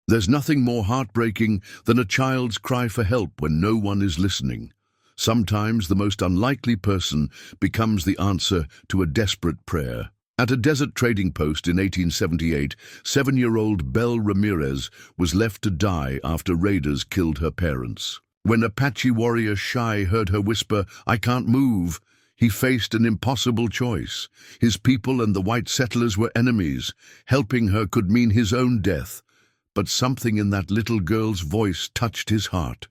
There's nothing more heartbreaking than a child's cry for help when no one is listening. Sometimes the most unlikely person becomes the answer to a desperate prayer. At a desert trading post in 1878, 7-year-old Belle Ramirez was left to die after raiders killed her parents. When Apache warrior Shiye heard her whisper, "I can't move," he faced an impossible choice. His people and the white settlers were enemies. Helping her could mean his own death. But something in that little girl's voice touched his heart.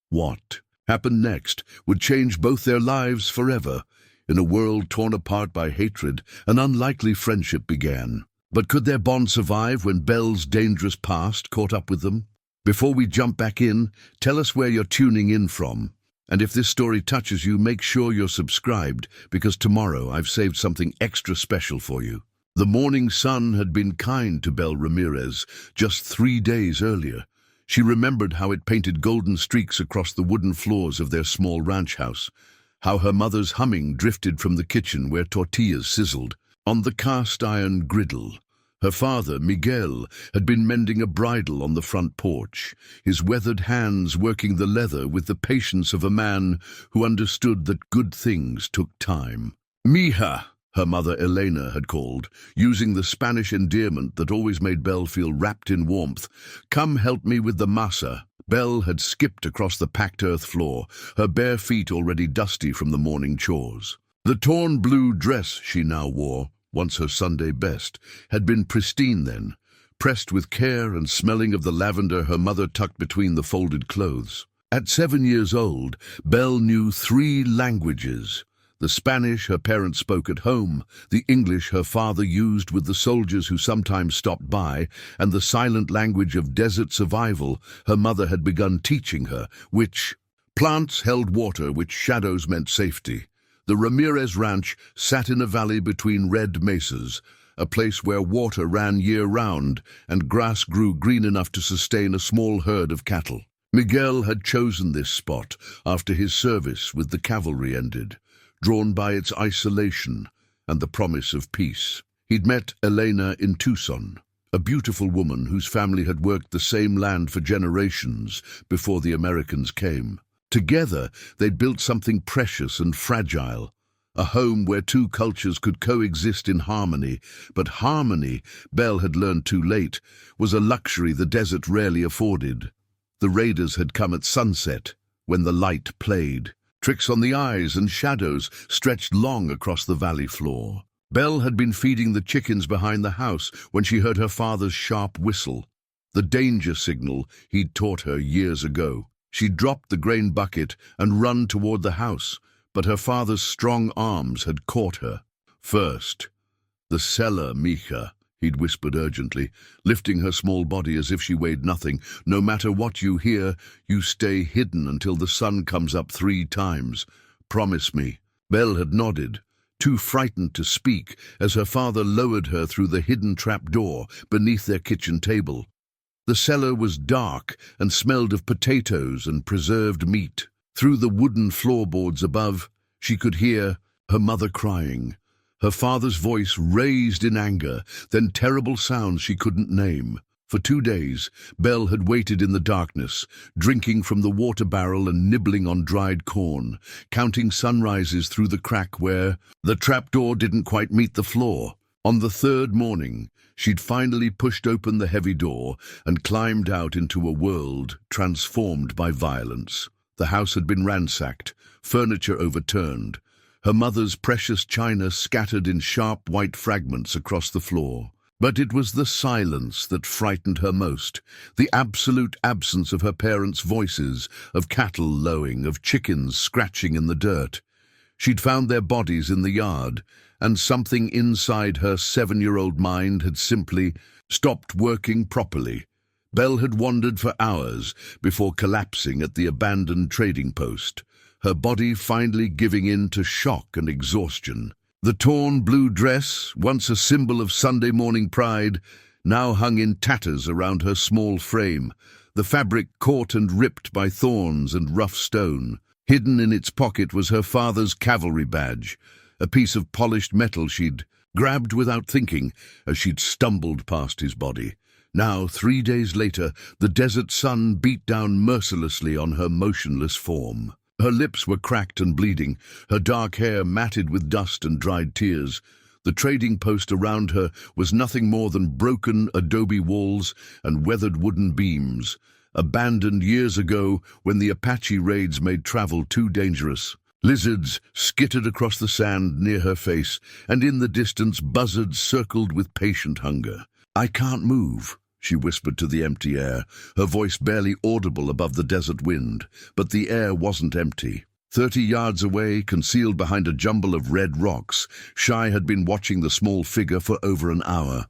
What happened next would change both their lives forever. In a world torn apart by hatred, an unlikely friendship began. But could their bond survive when Belle's dangerous past caught up with them? Before we jump back in, tell us where you're tuning in from. And if this story touches you, make sure you're subscribed, because tomorrow I've saved something extra special for you. The morning sun had been kind to Belle Ramirez just 3 days earlier. She remembered how it painted golden streaks across the wooden floors of their small ranch house, how her mother's humming drifted from the kitchen where tortillas sizzled. On the cast-iron griddle, her father, Miguel, had been mending a bridle on the front porch, his weathered hands working the leather with the patience of a man who understood that good things took time. "Mija," her mother Elena had called, using the Spanish endearment that always made Belle feel wrapped in warmth. "Come help me with the masa." Belle had skipped across the packed earth floor, her bare feet already dusty from the morning chores. The torn blue dress she now wore, once her Sunday best, had been pristine then, pressed with care and smelling of the lavender her mother tucked between the folded clothes. At 7 years old, Belle knew 3 languages. The Spanish her parents spoke at home, the English her father used with the soldiers who sometimes stopped by, and the silent language of desert survival her mother had begun teaching her, which plants held water, which shadows meant safety. The Ramirez Ranch sat in a valley between red mesas, a place where water ran year-round and grass grew green enough to sustain a small herd of cattle. Miguel had chosen this spot after his service with the cavalry ended, drawn by its isolation and the promise of peace. He'd met Elena in Tucson, a beautiful woman whose family had worked the same land for generations before the Americans came. Together, they'd built something precious and fragile, a home where 2 cultures could coexist in harmony. But harmony, Belle had learned too late, was a luxury the desert rarely afforded. The raiders had come at sunset, when the light played. Tricks on the eyes and shadows stretched long across the valley floor. Belle had been feeding the chickens behind the house when she heard her father's sharp whistle, the danger signal he'd taught her years ago. She dropped the grain bucket and run toward the house, but her father's strong arms had caught her. "First, the cellar, Mija," he'd whispered urgently, lifting her small body as if she weighed nothing. "No matter what you hear, you stay hidden until the sun comes up 3 times. Promise me." Belle had nodded, too frightened to speak, as her father lowered her through the hidden trapdoor beneath their kitchen table. The cellar was dark and smelled of potatoes and preserved meat. Through the wooden floorboards above, she could hear her mother crying, her father's voice raised in anger, then terrible sounds she couldn't name. For 2 days, Belle had waited in the darkness, drinking from the water barrel and nibbling on dried corn, counting sunrises through the crack where the trapdoor didn't quite meet the floor. On the 3rd morning, she'd finally pushed open the heavy door and climbed out into a world transformed by violence. The house had been ransacked, furniture overturned, her mother's precious china scattered in sharp white fragments across the floor. But it was the silence that frightened her most, the absolute absence of her parents' voices, of cattle lowing, of chickens scratching in the dirt. She'd found their bodies in the yard, and something inside her 7-year-old mind had simply stopped working properly. Belle had wandered for hours before collapsing at the abandoned trading post, her body finally giving in to shock and exhaustion. The torn blue dress, once a symbol of Sunday morning pride, now hung in tatters around her small frame, the fabric caught and ripped by thorns and rough stone. Hidden in its pocket was her father's cavalry badge, a piece of polished metal she'd grabbed without thinking as she'd stumbled past his body. Now, 3 days later, the desert sun beat down mercilessly on her motionless form. Her lips were cracked and bleeding, her dark hair matted with dust and dried tears. The trading post around her was nothing more than broken adobe walls and weathered wooden beams, abandoned years ago when the Apache raids made travel too dangerous. Lizards skittered across the sand near her face, and in the distance buzzards circled with patient hunger. "I can't move," she whispered to the empty air, her voice barely audible above the desert wind. But the air wasn't empty. 30 yards away, concealed behind a jumble of red rocks, Shiye had been watching the small figure for over an hour.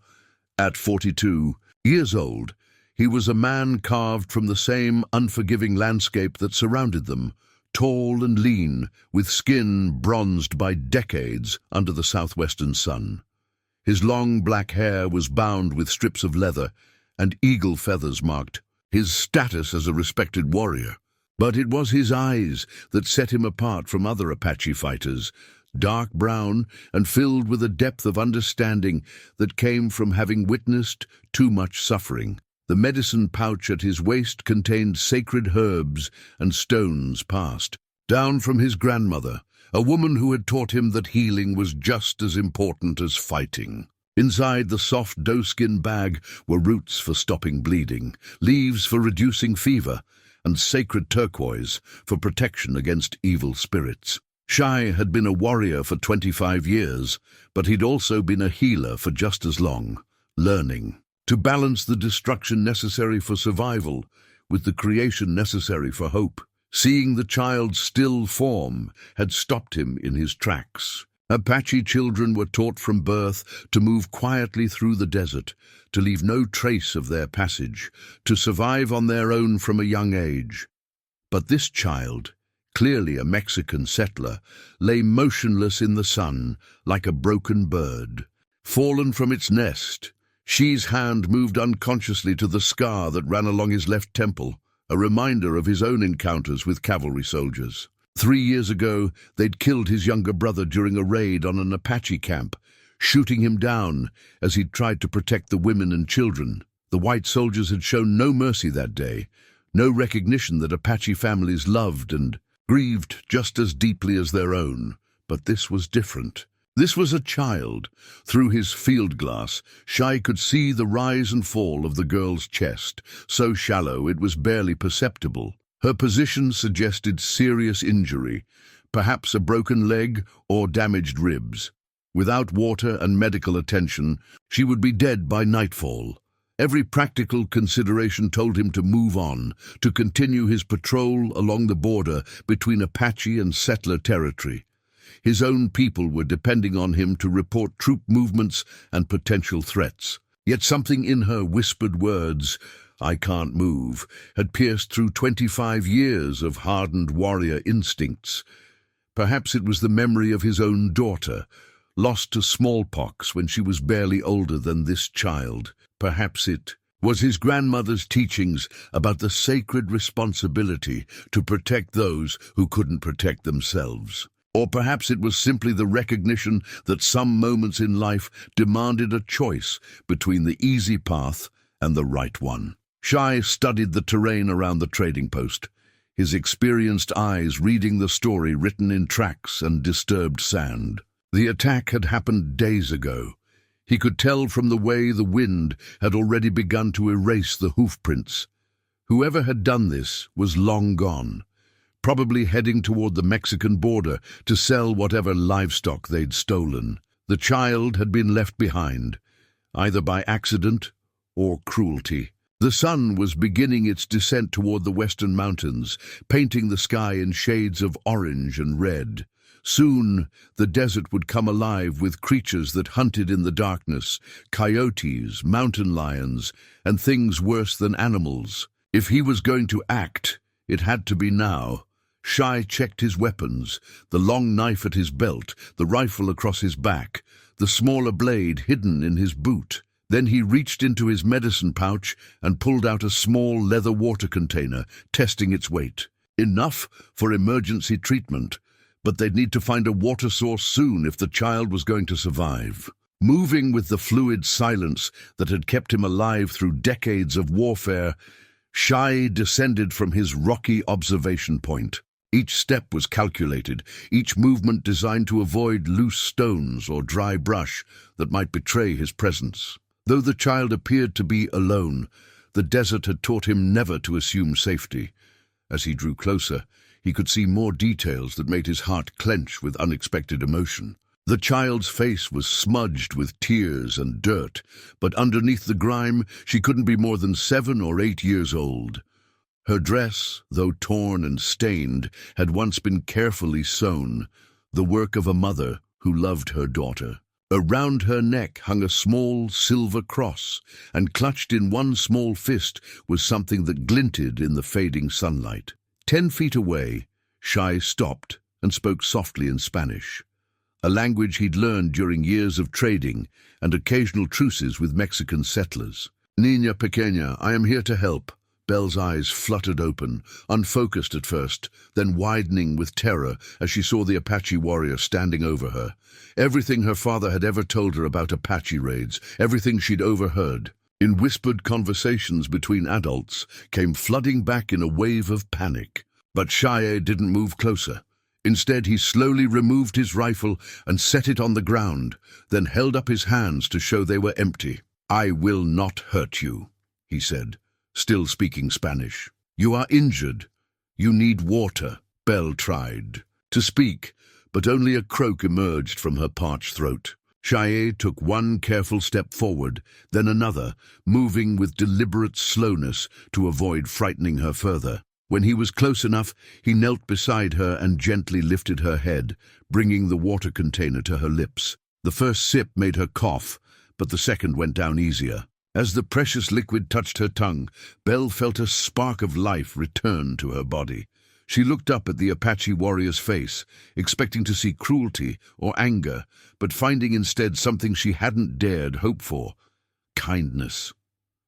At 42 years old, he was a man carved from the same unforgiving landscape that surrounded them, tall and lean, with skin bronzed by decades under the southwestern sun. His long black hair was bound with strips of leather, and eagle feathers marked his status as a respected warrior. But it was his eyes that set him apart from other Apache fighters, dark brown and filled with a depth of understanding that came from having witnessed too much suffering. The medicine pouch at his waist contained sacred herbs and stones passed down from his grandmother, a woman who had taught him that healing was just as important as fighting. Inside the soft doeskin bag were roots for stopping bleeding, leaves for reducing fever, and sacred turquoise for protection against evil spirits. Shiye had been a warrior for 25 years, but he'd also been a healer for just as long, learning to balance the destruction necessary for survival with the creation necessary for hope. Seeing the child's still form had stopped him in his tracks. Apache children were taught from birth to move quietly through the desert, to leave no trace of their passage, to survive on their own from a young age. But this child, clearly a Mexican settler, lay motionless in the sun like a broken bird. Fallen from its nest, Shiye's hand moved unconsciously to the scar that ran along his left temple, a reminder of his own encounters with cavalry soldiers. 3 years ago, they'd killed his younger brother during a raid on an Apache camp, shooting him down as he'd tried to protect the women and children. The white soldiers had shown no mercy that day, no recognition that Apache families loved and grieved just as deeply as their own. But this was different. This was a child. Through his field glass, Shiye could see the rise and fall of the girl's chest, so shallow it was barely perceptible. Her position suggested serious injury, perhaps a broken leg or damaged ribs. Without water and medical attention, she would be dead by nightfall. Every practical consideration told him to move on, to continue his patrol along the border between Apache and settler territory. His own people were depending on him to report troop movements and potential threats. Yet something in her whispered words, "I can't move," had pierced through 25 years of hardened warrior instincts. Perhaps it was the memory of his own daughter, lost to smallpox when she was barely older than this child. Perhaps it was his grandmother's teachings about the sacred responsibility to protect those who couldn't protect themselves. Or perhaps it was simply the recognition that some moments in life demanded a choice between the easy path and the right one. Shiye studied the terrain around the trading post, his experienced eyes reading the story written in tracks and disturbed sand. The attack had happened days ago. He could tell from the way the wind had already begun to erase the hoofprints. Whoever had done this was long gone, probably heading toward the Mexican border to sell whatever livestock they'd stolen. The child had been left behind, either by accident or cruelty. The sun was beginning its descent toward the western mountains, painting the sky in shades of orange and red. Soon, the desert would come alive with creatures that hunted in the darkness, coyotes, mountain lions, and things worse than animals. If he was going to act, it had to be now. Shiye checked his weapons, the long knife at his belt, the rifle across his back, the smaller blade hidden in his boot. Then he reached into his medicine pouch and pulled out a small leather water container, testing its weight. Enough for emergency treatment, but they'd need to find a water source soon if the child was going to survive. Moving with the fluid silence that had kept him alive through decades of warfare, Shiye descended from his rocky observation point. Each step was calculated, each movement designed to avoid loose stones or dry brush that might betray his presence. Though the child appeared to be alone, the desert had taught him never to assume safety. As he drew closer, he could see more details that made his heart clench with unexpected emotion. The child's face was smudged with tears and dirt, but underneath the grime, she couldn't be more than 7 or 8 years old. Her dress, though torn and stained, had once been carefully sewn, the work of a mother who loved her daughter. Around her neck hung a small silver cross, and clutched in one small fist was something that glinted in the fading sunlight. 10 feet away, Shiye stopped and spoke softly in Spanish, a language he'd learned during years of trading and occasional truces with Mexican settlers. "Niña pequeña, I am here to help." Belle's eyes fluttered open, unfocused at first, then widening with terror as she saw the Apache warrior standing over her. Everything her father had ever told her about Apache raids, everything she'd overheard, in whispered conversations between adults, came flooding back in a wave of panic. But Shiye didn't move closer. Instead, he slowly removed his rifle and set it on the ground, then held up his hands to show they were empty. "I will not hurt you," he said, still speaking Spanish. "You are injured. You need water." Belle tried to speak, but only a croak emerged from her parched throat. Shiye took one careful step forward, then another, moving with deliberate slowness to avoid frightening her further. When he was close enough, he knelt beside her and gently lifted her head, bringing the water container to her lips. The first sip made her cough, but the second went down easier. As the precious liquid touched her tongue, Belle felt a spark of life return to her body. She looked up at the Apache warrior's face, expecting to see cruelty or anger, but finding instead something she hadn't dared hope for: kindness.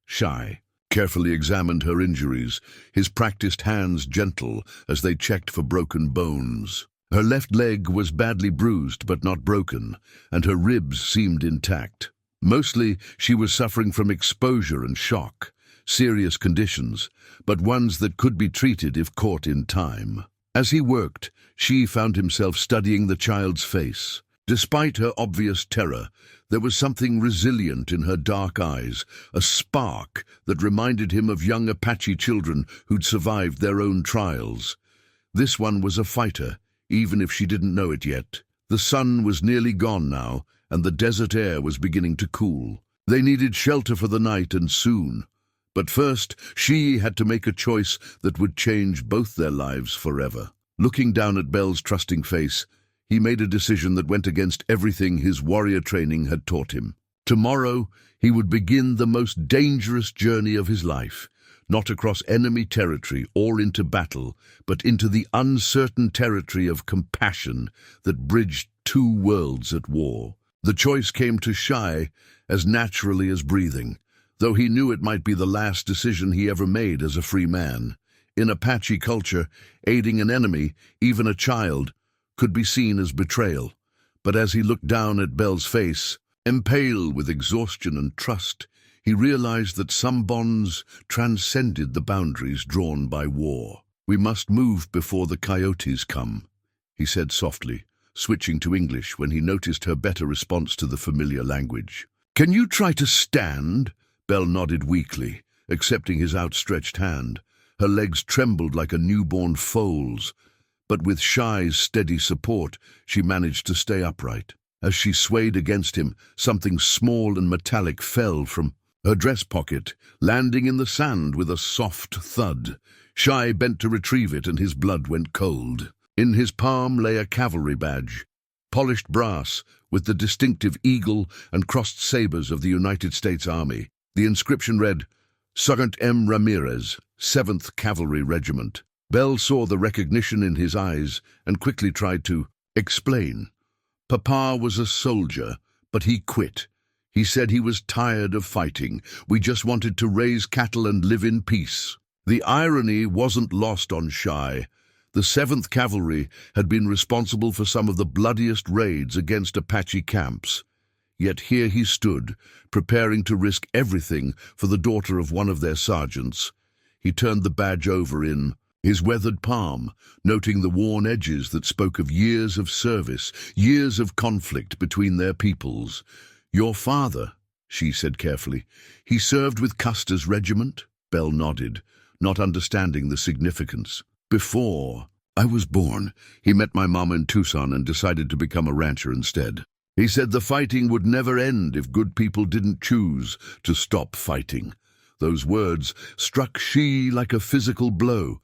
Shiye carefully examined her injuries, his practiced hands gentle as they checked for broken bones. Her left leg was badly bruised but not broken, and her ribs seemed intact. Mostly, she was suffering from exposure and shock, serious conditions, but ones that could be treated if caught in time. As he worked, Shiye found himself studying the child's face. Despite her obvious terror, there was something resilient in her dark eyes, a spark that reminded him of young Apache children who'd survived their own trials. This one was a fighter, even if she didn't know it yet. The sun was nearly gone now, and the desert air was beginning to cool. They needed shelter for the night, and soon. But first, Shiye had to make a choice that would change both their lives forever. Looking down at Belle's trusting face, he made a decision that went against everything his warrior training had taught him. Tomorrow, he would begin the most dangerous journey of his life, not across enemy territory or into battle, but into the uncertain territory of compassion that bridged 2 worlds at war. The choice came to Shiye as naturally as breathing, though he knew it might be the last decision he ever made as a free man. In Apache culture, aiding an enemy, even a child, could be seen as betrayal. But as he looked down at Belle's face, impale with exhaustion and trust, he realized that some bonds transcended the boundaries drawn by war. "We must move before the coyotes come," he said softly, switching to English when he noticed her better response to the familiar language. "Can you try to stand?" Belle nodded weakly, accepting his outstretched hand. Her legs trembled like a newborn foal's, but with Shiye's steady support, she managed to stay upright. As she swayed against him, something small and metallic fell from her dress pocket, landing in the sand with a soft thud. Shiye bent to retrieve it, and his blood went cold. In his palm lay a cavalry badge, polished brass with the distinctive eagle and crossed sabers of the United States Army. The inscription read, "Sergeant M. Ramirez, 7th Cavalry Regiment." Belle saw the recognition in his eyes and quickly tried to explain. "Papa was a soldier, but he quit. He said he was tired of fighting. We just wanted to raise cattle and live in peace." The irony wasn't lost on Shiye. The 7th Cavalry had been responsible for some of the bloodiest raids against Apache camps. Yet here he stood, preparing to risk everything for the daughter of one of their sergeants. He turned the badge over in his weathered palm, noting the worn edges that spoke of years of service, years of conflict between their peoples. "Your father," she said carefully. "He served with Custer's regiment?" Belle nodded, not understanding the significance. "Before I was born, he met my mom in Tucson and decided to become a rancher instead. He said the fighting would never end if good people didn't choose to stop fighting." Those words struck Shiye like a physical blow.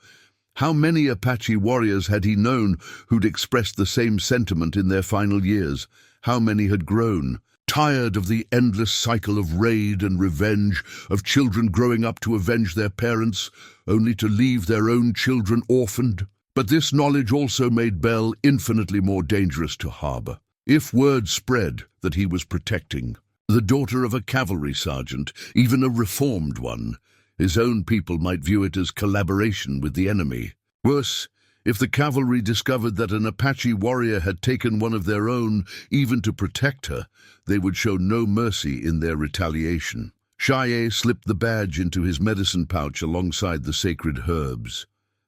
How many Apache warriors had he known who'd expressed the same sentiment in their final years? How many had grown tired of the endless cycle of raid and revenge, of children growing up to avenge their parents, only to leave their own children orphaned? But this knowledge also made Belle infinitely more dangerous to harbor. If word spread that he was protecting the daughter of a cavalry sergeant, even a reformed one, his own people might view it as collaboration with the enemy. Worse, if the cavalry discovered that an Apache warrior had taken one of their own, even to protect her, they would show no mercy in their retaliation. Shiye slipped the badge into his medicine pouch alongside the sacred herbs.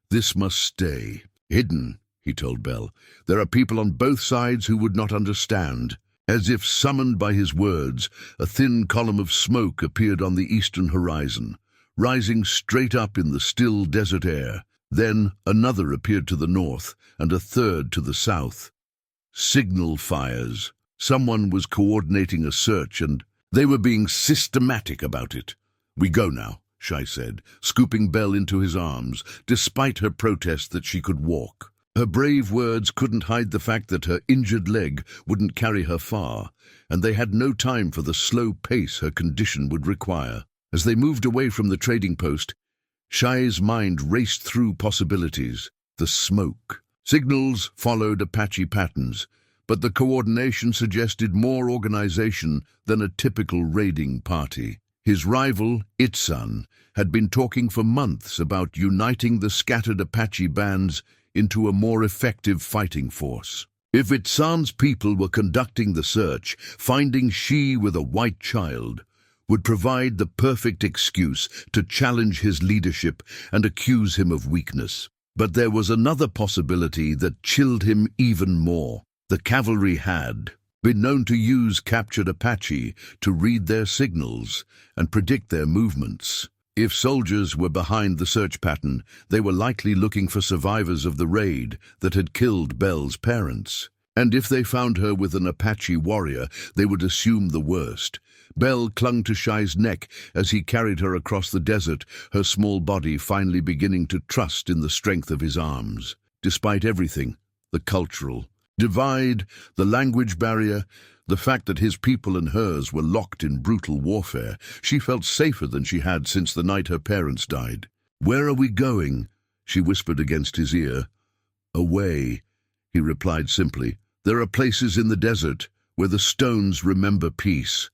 "This must stay hidden," he told Belle. "There are people on both sides who would not understand." As if summoned by his words, a thin column of smoke appeared on the eastern horizon, rising straight up in the still desert air. Then another appeared to the north, and a third to the south. Signal fires. Someone was coordinating a search, and they were being systematic about it. "We go now," Shiye said, scooping Belle into his arms, despite her protest that she could walk. Her brave words couldn't hide the fact that her injured leg wouldn't carry her far, and they had no time for the slow pace her condition would require. As they moved away from the trading post, Shiye's mind raced through possibilities. The smoke. Signals followed Apache patterns, but the coordination suggested more organization than a typical raiding party. His rival, Itzan, had been talking for months about uniting the scattered Apache bands into a more effective fighting force. If Itzan's people were conducting the search, finding Shiye with a white child would provide the perfect excuse to challenge his leadership and accuse him of weakness. But there was another possibility that chilled him even more. The cavalry had been known to use captured Apache to read their signals and predict their movements. If soldiers were behind the search pattern, they were likely looking for survivors of the raid that had killed Belle's parents. And if they found her with an Apache warrior, they would assume the worst. Belle clung to Shiye's neck as he carried her across the desert, her small body finally beginning to trust in the strength of his arms. Despite everything, the cultural divide, the language barrier, the fact that his people and hers were locked in brutal warfare, she felt safer than she had since the night her parents died. "Where are we going?" she whispered against his ear. "Away," he replied simply. "There are places in the desert where the stones remember peace.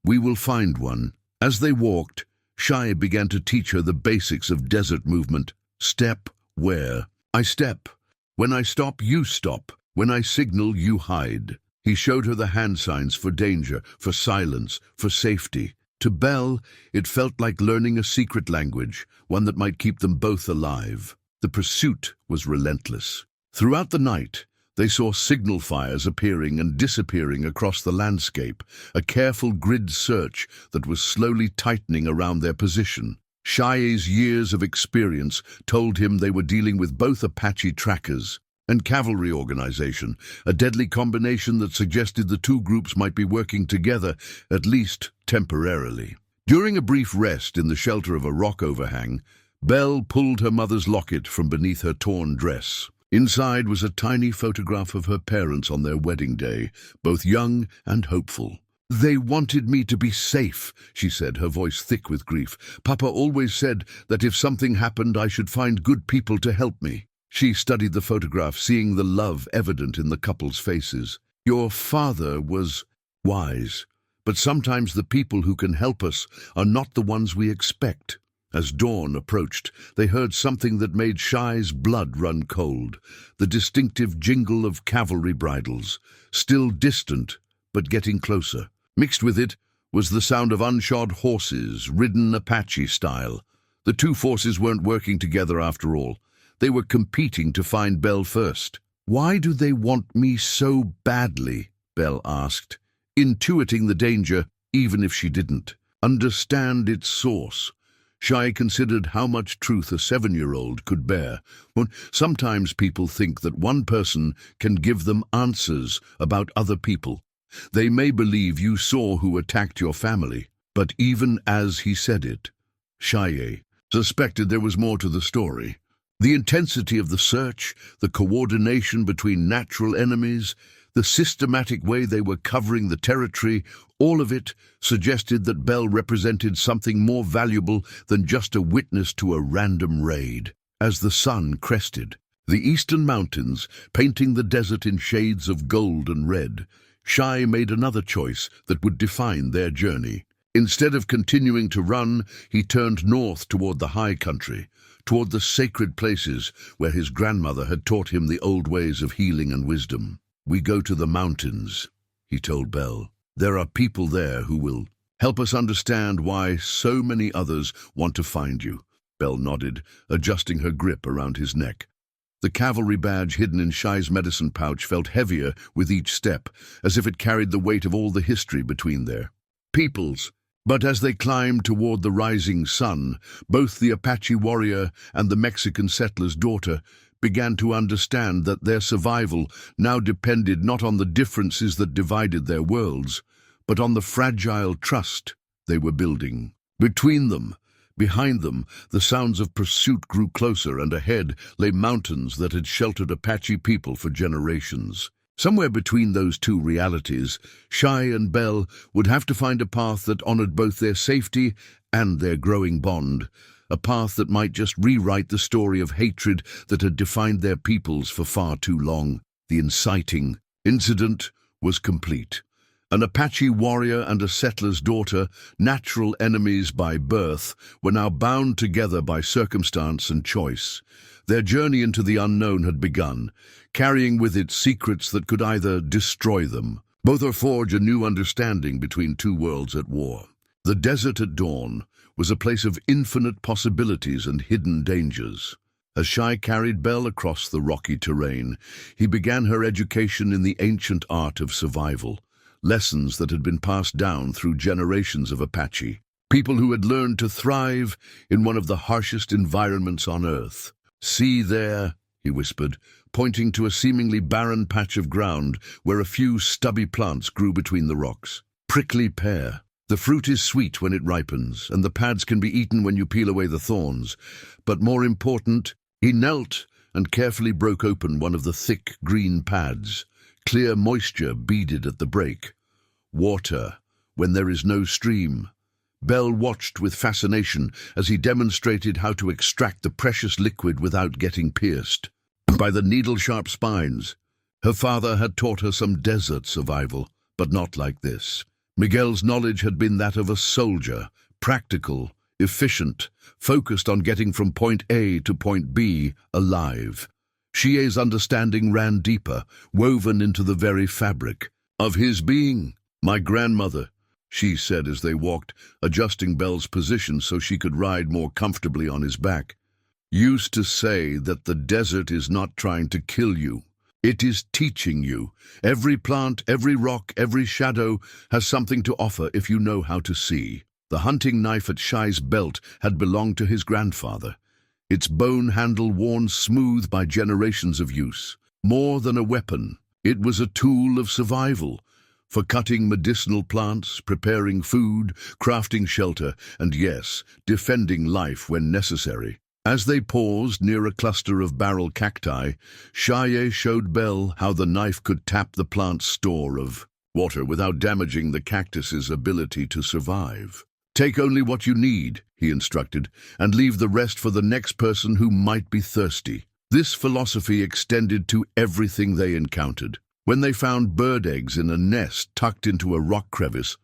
We will find one." As they walked, Shiye began to teach her the basics of desert movement. "Step where?" "I step. When I stop, you stop. When I signal, you hide." He showed her the hand signs for danger, for silence, for safety. To Belle, it felt like learning a secret language, one that might keep them both alive. The pursuit was relentless. Throughout the night, they saw signal fires appearing and disappearing across the landscape, a careful grid search that was slowly tightening around their position. Shiye's years of experience told him they were dealing with both Apache trackers and cavalry organization, a deadly combination that suggested the two groups might be working together, at least temporarily. During a brief rest in the shelter of a rock overhang, Belle pulled her mother's locket from beneath her torn dress. Inside was a tiny photograph of her parents on their wedding day, both young and hopeful. "They wanted me to be safe," she said, her voice thick with grief. "Papa always said that if something happened, I should find good people to help me." She studied the photograph, seeing the love evident in the couple's faces. "Your father was wise, but sometimes the people who can help us are not the ones we expect." As dawn approached, they heard something that made Shiye's blood run cold, the distinctive jingle of cavalry bridles, still distant, but getting closer. Mixed with it was the sound of unshod horses, ridden Apache style. The two forces weren't working together after all. They were competing to find Belle first. "Why do they want me so badly?" Belle asked, intuiting the danger even if she didn't understand its source. Shiye considered how much truth a 7-year-old could bear. Well, sometimes people think that one person can give them answers about other people. They may believe you saw who attacked your family, but even as he said it, Shiye suspected there was more to the story. The intensity of the search, the coordination between natural enemies, the systematic way they were covering the territory, all of it suggested that Belle represented something more valuable than just a witness to a random raid. As the sun crested the eastern mountains, painting the desert in shades of gold and red, Shiye made another choice that would define their journey. Instead of continuing to run, he turned north toward the high country, toward the sacred places where his grandmother had taught him the old ways of healing and wisdom. "We go to the mountains," he told Belle. "There are people there who will help us understand why so many others want to find you." Belle nodded, adjusting her grip around his neck. The cavalry badge hidden in Shiye's medicine pouch felt heavier with each step, as if it carried the weight of all the history between their peoples. But as they climbed toward the rising sun, both the Apache warrior and the Mexican settler's daughter began to understand that their survival now depended not on the differences that divided their worlds, but on the fragile trust they were building. Between them, behind them, the sounds of pursuit grew closer, and ahead lay mountains that had sheltered Apache people for generations. Somewhere between those two realities, Shiye and Belle would have to find a path that honored both their safety and their growing bond, a path that might just rewrite the story of hatred that had defined their peoples for far too long. The inciting incident was complete. An Apache warrior and a settler's daughter, natural enemies by birth, were now bound together by circumstance and choice. Their journey into the unknown had begun, carrying with it secrets that could either destroy them, both or forge a new understanding between two worlds at war. The desert at dawn was a place of infinite possibilities and hidden dangers. As Shiye carried Belle across the rocky terrain, he began her education in the ancient art of survival, lessons that had been passed down through generations of Apache, people who had learned to thrive in one of the harshest environments on Earth. "See there," he whispered, pointing to a seemingly barren patch of ground where a few stubby plants grew between the rocks. "Prickly pear. The fruit is sweet when it ripens, and the pads can be eaten when you peel away the thorns. But more important," he knelt and carefully broke open one of the thick green pads. Clear moisture beaded at the break. "Water, when there is no stream." Belle watched with fascination as he demonstrated how to extract the precious liquid without getting pierced by the needle-sharp spines. Her father had taught her some desert survival, but not like this. Miguel's knowledge had been that of a soldier, practical, efficient, focused on getting from point A to point B alive. Shiye's understanding ran deeper, woven into the very fabric of his being. "My grandmother," she said as they walked, adjusting Belle's position so she could ride more comfortably on his back, "used to say that the desert is not trying to kill you. It is teaching you. Every plant, every rock, every shadow has something to offer if you know how to see." The hunting knife at Shiye's belt had belonged to his grandfather, its bone handle worn smooth by generations of use. More than a weapon, it was a tool of survival, for cutting medicinal plants, preparing food, crafting shelter, and yes, defending life when necessary. As they paused near a cluster of barrel cacti, Shiye showed Belle how the knife could tap the plant's store of water without damaging the cactus's ability to survive. "Take only what you need," he instructed, "and leave the rest for the next person who might be thirsty." This philosophy extended to everything they encountered. When they found bird eggs in a nest tucked into a rock crevice,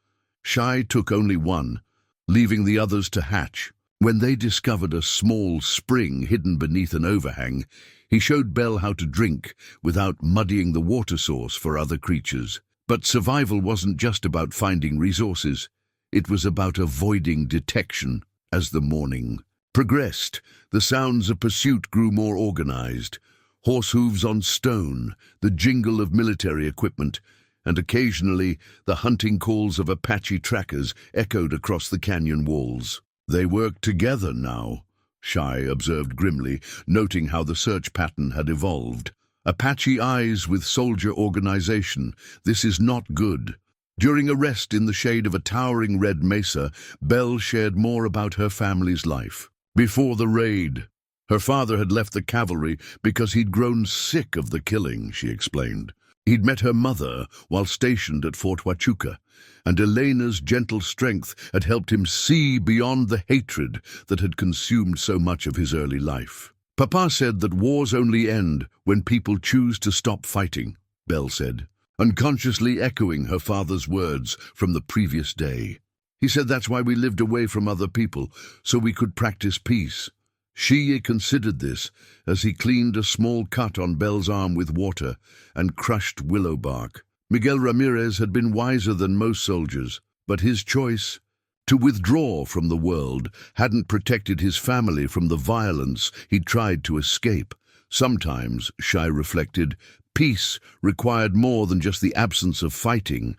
Shiye took only one, leaving the others to hatch. When they discovered a small spring hidden beneath an overhang, he showed Belle how to drink without muddying the water source for other creatures. But survival wasn't just about finding resources. It was about avoiding detection. As the morning progressed, the sounds of pursuit grew more organized. Horse hooves on stone, the jingle of military equipment, and occasionally the hunting calls of Apache trackers echoed across the canyon walls. They worked together now, Shiye observed grimly, noting how the search pattern had evolved. Apache eyes with soldier organization. This is not good. During a rest in the shade of a towering red mesa, Belle shared more about her family's life. Before the raid, her father had left the cavalry because he'd grown sick of the killing, she explained. He'd met her mother while stationed at Fort Huachuca, and Elena's gentle strength had helped him see beyond the hatred that had consumed so much of his early life. Papa said that wars only end when people choose to stop fighting, Belle said, unconsciously echoing her father's words from the previous day. He said that's why we lived away from other people, so we could practice peace. Shiye considered this as he cleaned a small cut on Belle's arm with water and crushed willow bark. Miguel Ramirez had been wiser than most soldiers, but his choice to withdraw from the world hadn't protected his family from the violence he'd tried to escape. Sometimes, Shiye reflected, peace required more than just the absence of fighting.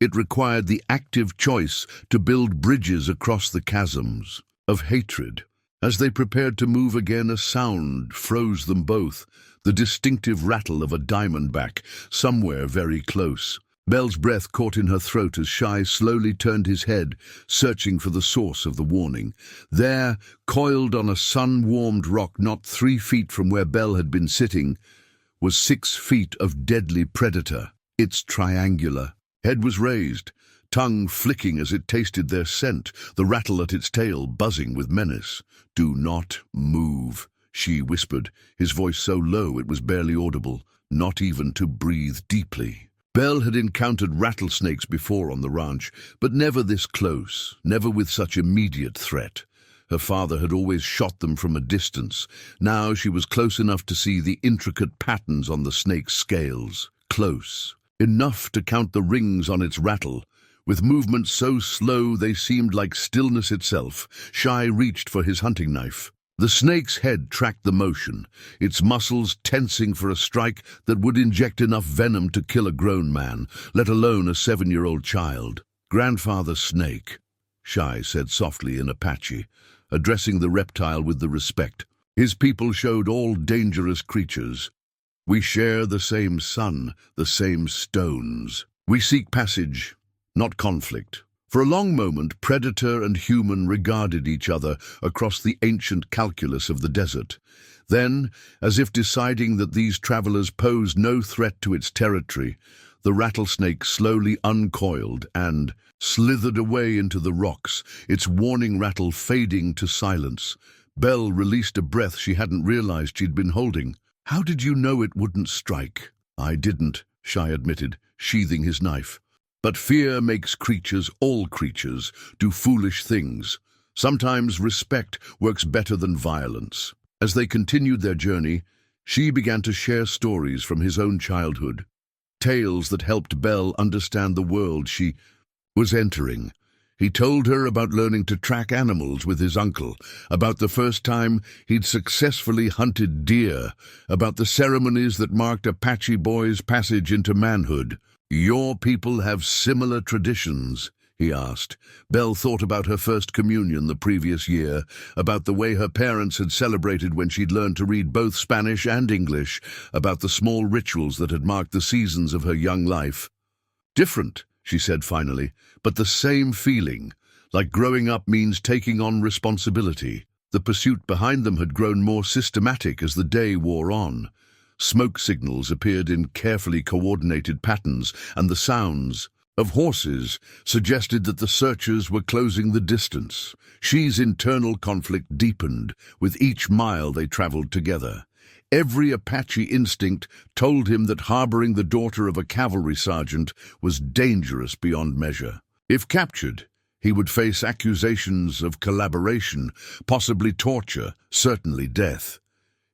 It required the active choice to build bridges across the chasms of hatred. As they prepared to move again, a sound froze them both, the distinctive rattle of a diamondback, somewhere very close. Belle's breath caught in her throat as Shiye slowly turned his head, searching for the source of the warning. There, coiled on a sun-warmed rock not 3 feet from where Belle had been sitting, was 6 feet of deadly predator. Its triangular head was raised, tongue flicking as it tasted their scent, the rattle at its tail buzzing with menace. "Do not move," she whispered, his voice so low it was barely audible, not even to breathe deeply. Belle had encountered rattlesnakes before on the ranch, but never this close, never with such immediate threat. Her father had always shot them from a distance. Now she was close enough to see the intricate patterns on the snake's scales. Close enough to count the rings on its rattle. With movements so slow they seemed like stillness itself, Shiye reached for his hunting knife. The snake's head tracked the motion, its muscles tensing for a strike that would inject enough venom to kill a grown man, let alone a 7-year-old child. "Grandfather Snake," Shiye said softly in Apache, addressing the reptile with the respect his people showed all dangerous creatures. "We share the same sun, the same stones. We seek passage, not conflict." For a long moment, predator and human regarded each other across the ancient calculus of the desert. Then, as if deciding that these travelers posed no threat to its territory, the rattlesnake slowly uncoiled and slithered away into the rocks, its warning rattle fading to silence. Belle released a breath she hadn't realized she'd been holding. "How did you know it wouldn't strike?" "I didn't," Shiye admitted, sheathing his knife. "But fear makes creatures, all creatures, do foolish things. Sometimes respect works better than violence." As they continued their journey, she began to share stories from his own childhood, tales that helped Belle understand the world she was entering. He told her about learning to track animals with his uncle, about the first time he'd successfully hunted deer, about the ceremonies that marked Apache boys' passage into manhood. "Your people have similar traditions?" he asked. Belle thought about her first communion the previous year, about the way her parents had celebrated when she'd learned to read both Spanish and English, about the small rituals that had marked the seasons of her young life. "Different," she said finally, "but the same feeling, like growing up means taking on responsibility." The pursuit behind them had grown more systematic as the day wore on. Smoke signals appeared in carefully coordinated patterns, and the sounds of horses suggested that the searchers were closing the distance. Shiye's internal conflict deepened with each mile they traveled together. Every Apache instinct told him that harboring the daughter of a cavalry sergeant was dangerous beyond measure. If captured, he would face accusations of collaboration, possibly torture, certainly death.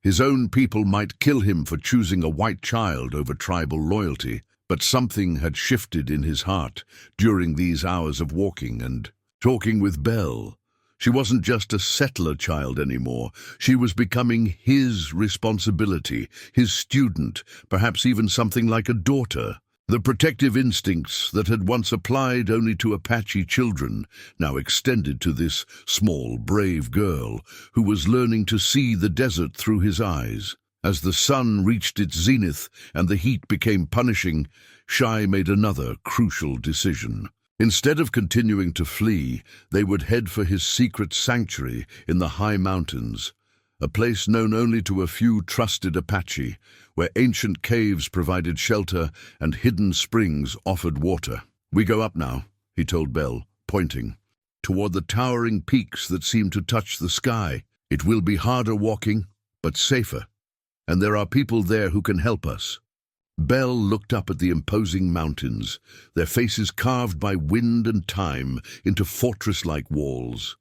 His own people might kill him for choosing a white child over tribal loyalty. But something had shifted in his heart during these hours of walking and talking with Belle. She wasn't just a settler child anymore. She was becoming his responsibility, his student, perhaps even something like a daughter. The protective instincts that had once applied only to Apache children now extended to this small, brave girl who was learning to see the desert through his eyes. As the sun reached its zenith and the heat became punishing, Shiye made another crucial decision. Instead of continuing to flee, they would head for his secret sanctuary in the high mountains, a place known only to a few trusted Apache, where ancient caves provided shelter and hidden springs offered water. "We go up now," he told Belle, pointing, "toward the towering peaks that seem to touch the sky. It will be harder walking, but safer, and there are people there who can help us." Belle looked up at the imposing mountains, their faces carved by wind and time into fortress-like walls.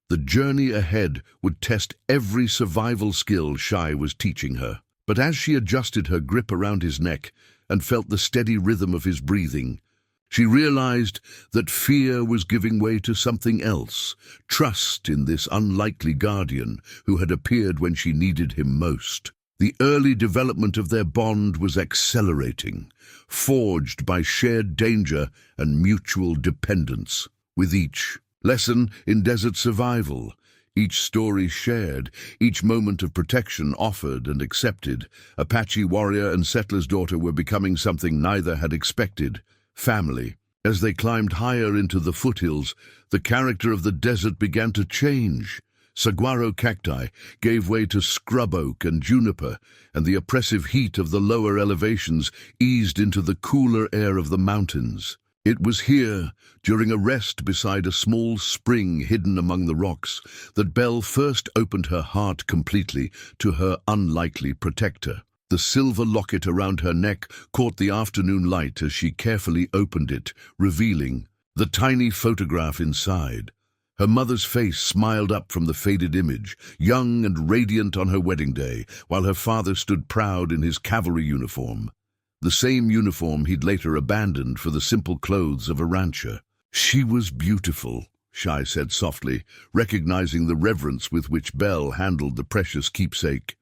The journey ahead would test every survival skill Shiye was teaching her. But as she adjusted her grip around his neck and felt the steady rhythm of his breathing, she realized that fear was giving way to something else, trust in this unlikely guardian who had appeared when she needed him most. The early development of their bond was accelerating, forged by shared danger and mutual dependence. With each lesson in desert survival, each story shared, each moment of protection offered and accepted, Apache warrior and settler's daughter were becoming something neither had expected: family. As they climbed higher into the foothills, the character of the desert began to change. Saguaro cacti gave way to scrub oak and juniper, and the oppressive heat of the lower elevations eased into the cooler air of the mountains. It was here, during a rest beside a small spring hidden among the rocks, that Belle first opened her heart completely to her unlikely protector. The silver locket around her neck caught the afternoon light as she carefully opened it, revealing the tiny photograph inside. Her mother's face smiled up from the faded image, young and radiant on her wedding day, while her father stood proud in his cavalry uniform. The same uniform he'd later abandoned for the simple clothes of a rancher. "She was beautiful," Shiye said softly, recognizing the reverence with which Belle handled the precious keepsake.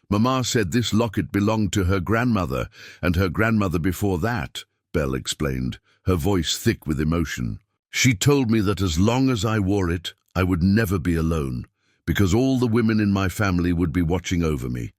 "Mama said this locket belonged to her grandmother, and her grandmother before that," Belle explained, her voice thick with emotion. "She told me that as long as I wore it, I would never be alone, because all the women in my family would be watching over me."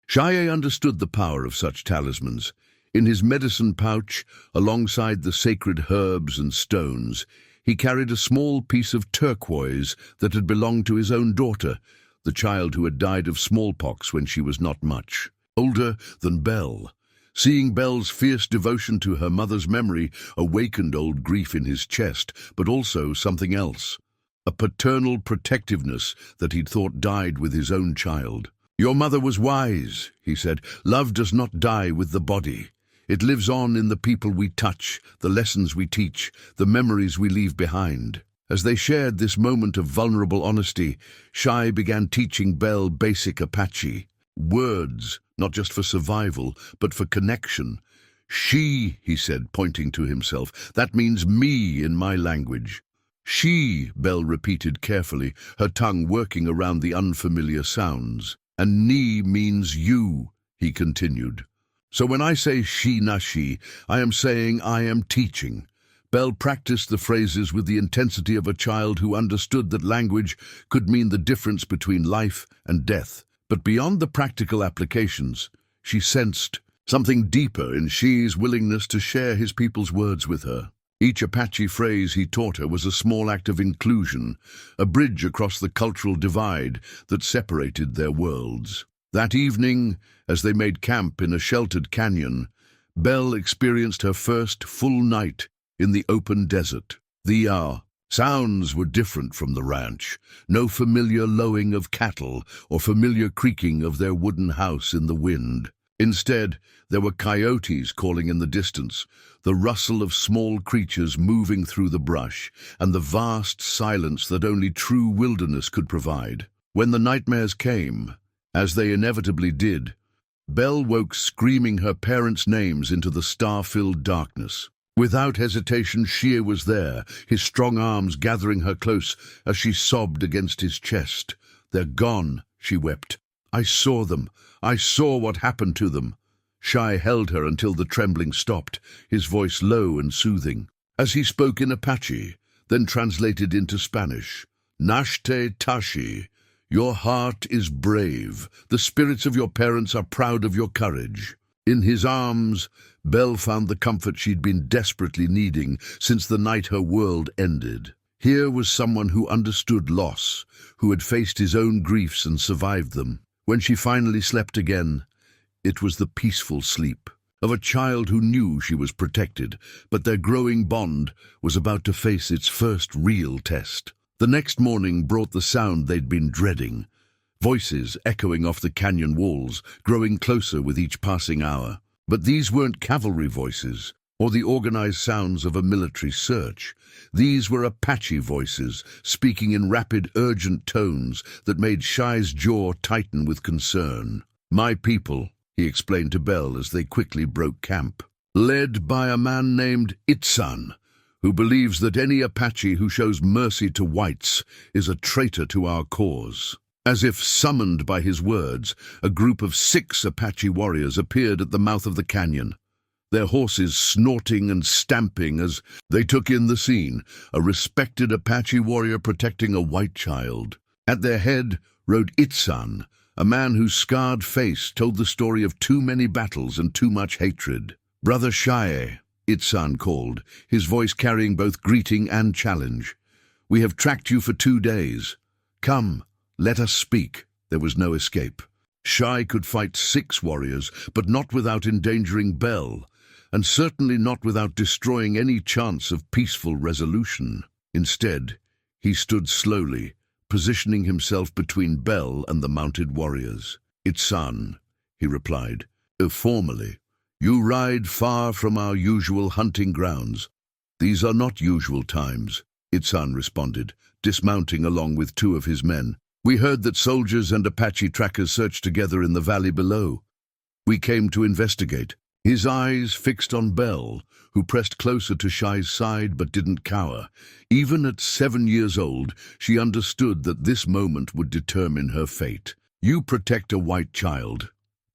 Shiye understood the power of such talismans. In his medicine pouch, alongside the sacred herbs and stones, he carried a small piece of turquoise that had belonged to his own daughter, the child who had died of smallpox when she was not much older than Belle. Seeing Belle's fierce devotion to her mother's memory awakened old grief in his chest, but also something else, a paternal protectiveness that he'd thought died with his own child. "Your mother was wise," he said. "Love does not die with the body. It lives on in the people we touch, the lessons we teach, the memories we leave behind." As they shared this moment of vulnerable honesty, Shiye began teaching Belle basic Apache. Words, not just for survival, but for connection. "She," he said, pointing to himself, "that means me in my language." "She," Belle repeated carefully, her tongue working around the unfamiliar sounds. "And ni means you," he continued. "So when I say she na she, I am saying I am teaching." Belle practiced the phrases with the intensity of a child who understood that language could mean the difference between life and death. But beyond the practical applications, she sensed something deeper in Shiye's willingness to share his people's words with her. Each Apache phrase he taught her was a small act of inclusion, a bridge across the cultural divide that separated their worlds. That evening, as they made camp in a sheltered canyon, Belle experienced her first full night in the open desert. The sounds were different from the ranch. No familiar lowing of cattle or familiar creaking of their wooden house in the wind. Instead, there were coyotes calling in the distance, the rustle of small creatures moving through the brush, and the vast silence that only true wilderness could provide. When the nightmares came, as they inevitably did, Belle woke screaming her parents' names into the star-filled darkness. Without hesitation, Shiye was there, his strong arms gathering her close as she sobbed against his chest. "They're gone," she wept. "I saw them. I saw what happened to them." Shiye held her until the trembling stopped, his voice low and soothing. As he spoke in Apache, then translated into Spanish, "Nashte Tashi, your heart is brave. The spirits of your parents are proud of your courage." In his arms, Belle found the comfort she'd been desperately needing since the night her world ended. Here was someone who understood loss, who had faced his own griefs and survived them. When she finally slept again, it was the peaceful sleep of a child who knew she was protected, but their growing bond was about to face its first real test. The next morning brought the sound they'd been dreading, voices echoing off the canyon walls, growing closer with each passing hour. But these weren't cavalry voices, or the organized sounds of a military search. These were Apache voices, speaking in rapid, urgent tones that made Shiye's jaw tighten with concern. "My people," he explained to Belle as they quickly broke camp, "led by a man named Itzan, who believes that any Apache who shows mercy to whites is a traitor to our cause." As if summoned by his words, a group of 6 Apache warriors appeared at the mouth of the canyon, their horses snorting and stamping as they took in the scene, a respected Apache warrior protecting a white child. At their head rode Itzan, a man whose scarred face told the story of too many battles and too much hatred. "Brother Shiye," Itzan called, his voice carrying both greeting and challenge. "We have tracked you for 2 days. Come, let us speak." There was no escape. Shiye could fight 6 warriors, but not without endangering Belle, and certainly not without destroying any chance of peaceful resolution. Instead, he stood slowly, positioning himself between Belle and the mounted warriors. "Itzan," he replied, "formally, you ride far from our usual hunting grounds." "These are not usual times," Itzan responded, dismounting along with 2 of his men. "We heard that soldiers and Apache trackers searched together in the valley below. We came to investigate." His eyes fixed on Belle, who pressed closer to Shiye's side but didn't cower. Even at 7 years old, she understood that this moment would determine her fate. "You protect a white child,"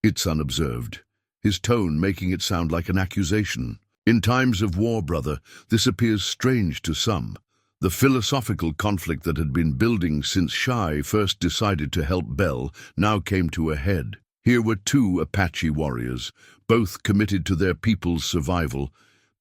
Itzan observed, his tone making it sound like an accusation. "In times of war, brother, this appears strange to some." The philosophical conflict that had been building since Shiye first decided to help Belle now came to a head. Here were 2 Apache warriors, both committed to their people's survival,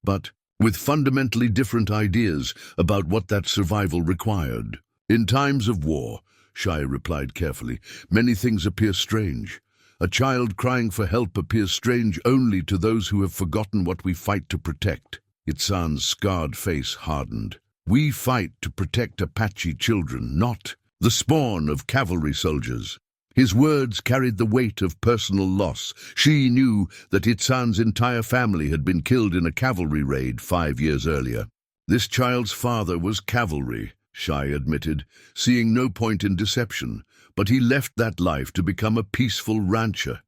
but with fundamentally different ideas about what that survival required. "In times of war," Shiye replied carefully, "many things appear strange. A child crying for help appears strange only to those who have forgotten what we fight to protect." Itzan's scarred face hardened. "We fight to protect Apache children, not the spawn of cavalry soldiers." His words carried the weight of personal loss. She knew that Itzan's entire family had been killed in a cavalry raid 5 years earlier. "This child's father was cavalry," Shiye admitted, seeing no point in deception, "but he left that life to become a peaceful rancher.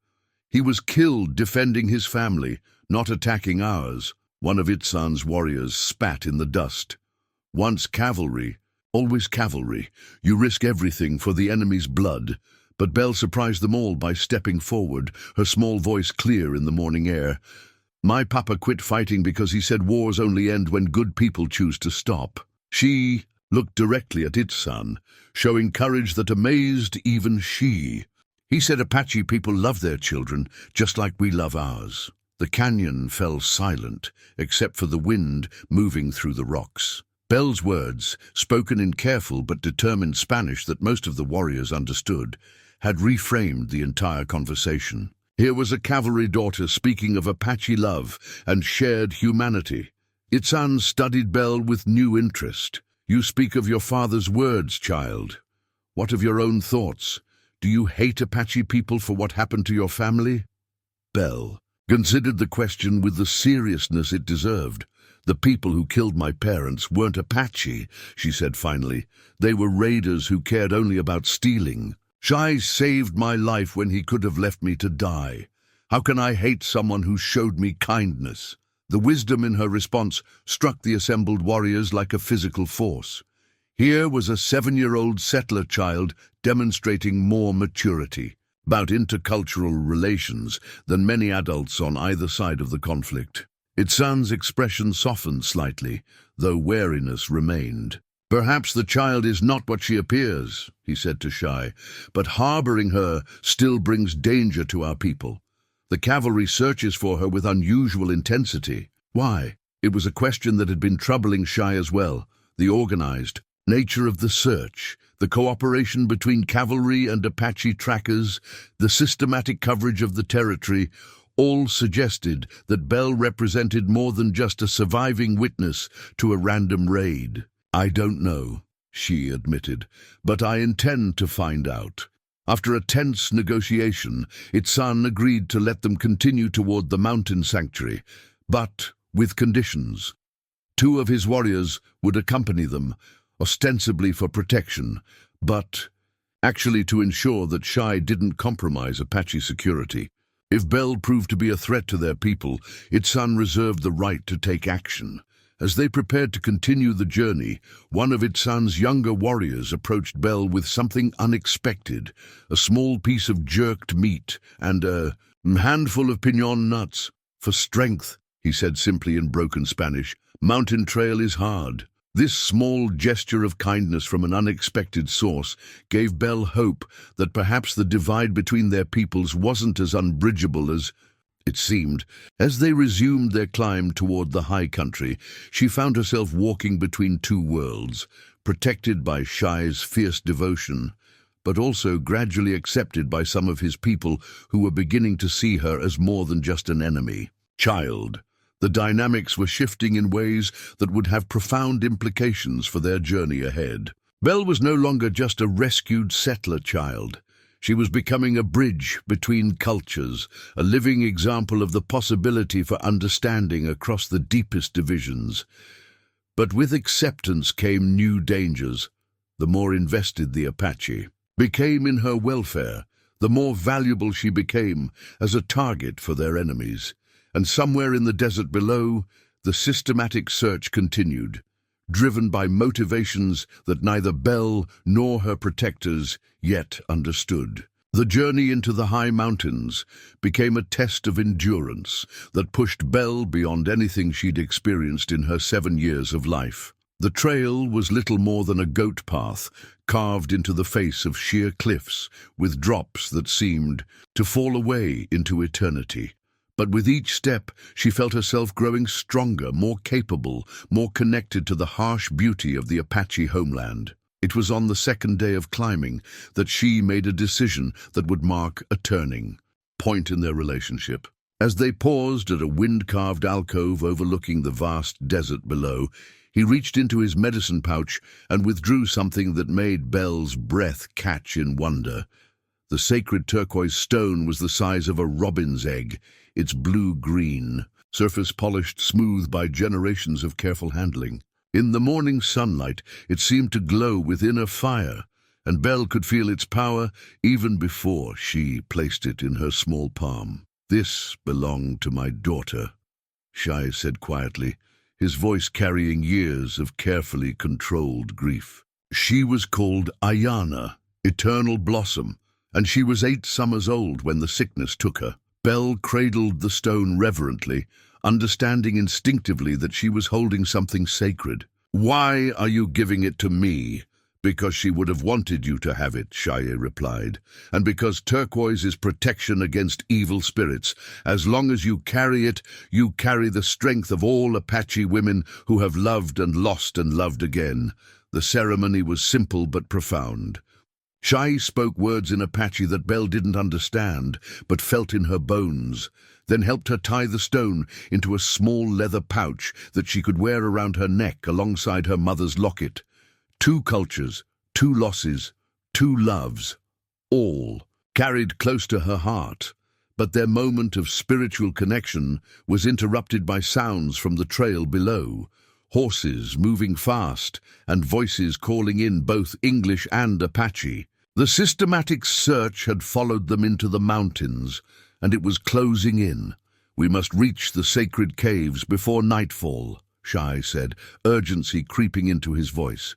He was killed defending his family, not attacking ours." One of Itzan's warriors spat in the dust. "Once cavalry, always cavalry. You risk everything for the enemy's blood." But Belle surprised them all by stepping forward, her small voice clear in the morning air. "My papa quit fighting because he said wars only end when good people choose to stop." She looked directly at Itzan, showing courage that amazed even she. "He said Apache people love their children, just like we love ours." The canyon fell silent, except for the wind moving through the rocks. Belle's words, spoken in careful but determined Spanish that most of the warriors understood, had reframed the entire conversation. Here was a cavalry daughter speaking of Apache love and shared humanity. Itzan studied Belle with new interest. "You speak of your father's words, child. What of your own thoughts? Do you hate Apache people for what happened to your family?" Belle considered the question with the seriousness it deserved. "The people who killed my parents weren't Apache," she said finally. "They were raiders who cared only about stealing. Shiye saved my life when he could have left me to die. How can I hate someone who showed me kindness?" The wisdom in her response struck the assembled warriors like a physical force. Here was a 7-year-old settler child demonstrating more maturity about intercultural relations than many adults on either side of the conflict. Its son's expression softened slightly, though wariness remained. "Perhaps the child is not what she appears," he said to Shiye, "but harboring her still brings danger to our people. The cavalry searches for her with unusual intensity." Why? It was a question that had been troubling Shiye as well. The organized nature of the search, the cooperation between cavalry and Apache trackers, the systematic coverage of the territory, all suggested that Belle represented more than just a surviving witness to a random raid. "I don't know," she admitted, "but I intend to find out." After a tense negotiation, its son agreed to let them continue toward the mountain sanctuary, but with conditions. 2 of his warriors would accompany them, ostensibly for protection, but actually to ensure that Shiye didn't compromise Apache security. If Belle proved to be a threat to their people, its son reserved the right to take action. As they prepared to continue the journey, one of its son's younger warriors approached Belle with something unexpected, a small piece of jerked meat and a handful of piñon nuts. "For strength," he said simply in broken Spanish. "Mountain trail is hard." This small gesture of kindness from an unexpected source gave Belle hope that perhaps the divide between their peoples wasn't as unbridgeable as it seemed. As they resumed their climb toward the high country, she found herself walking between 2 worlds, protected by Shiye's fierce devotion, but also gradually accepted by some of his people who were beginning to see her as more than just an enemy. Child. The dynamics were shifting in ways that would have profound implications for their journey ahead. Belle was no longer just a rescued settler child. She was becoming a bridge between cultures, a living example of the possibility for understanding across the deepest divisions. But with acceptance came new dangers. The more invested the Apache became in her welfare, the more valuable she became as a target for their enemies. And somewhere in the desert below, the systematic search continued, driven by motivations that neither Belle nor her protectors yet understood. The journey into the high mountains became a test of endurance that pushed Belle beyond anything she'd experienced in her 7 years of life. The trail was little more than a goat path, carved into the face of sheer cliffs, with drops that seemed to fall away into eternity. But with each step, she felt herself growing stronger, more capable, more connected to the harsh beauty of the Apache homeland. It was on the 2nd day of climbing that she made a decision that would mark a turning point in their relationship. As they paused at a wind-carved alcove overlooking the vast desert below, he reached into his medicine pouch and withdrew something that made Belle's breath catch in wonder. The sacred turquoise stone was the size of a robin's egg, its blue-green, surface polished smooth by generations of careful handling. In the morning sunlight, it seemed to glow with inner fire, and Belle could feel its power even before she placed it in her small palm. "This belonged to my daughter," Shiye said quietly, his voice carrying years of carefully controlled grief. "She was called Ayana, Eternal Blossom, and she was 8 summers old when the sickness took her." Belle cradled the stone reverently, understanding instinctively that she was holding something sacred. "Why are you giving it to me?" "Because she would have wanted you to have it," Shiye replied, "and because turquoise is protection against evil spirits. As long as you carry it, you carry the strength of all Apache women who have loved and lost and loved again." The ceremony was simple but profound. Shiye spoke words in Apache that Belle didn't understand, but felt in her bones, then helped her tie the stone into a small leather pouch that she could wear around her neck alongside her mother's locket. 2 cultures, 2 losses, 2 loves, all carried close to her heart. But their moment of spiritual connection was interrupted by sounds from the trail below. Horses moving fast, and voices calling in both English and Apache. The systematic search had followed them into the mountains, and it was closing in. "We must reach the sacred caves before nightfall," Shiye said, urgency creeping into his voice.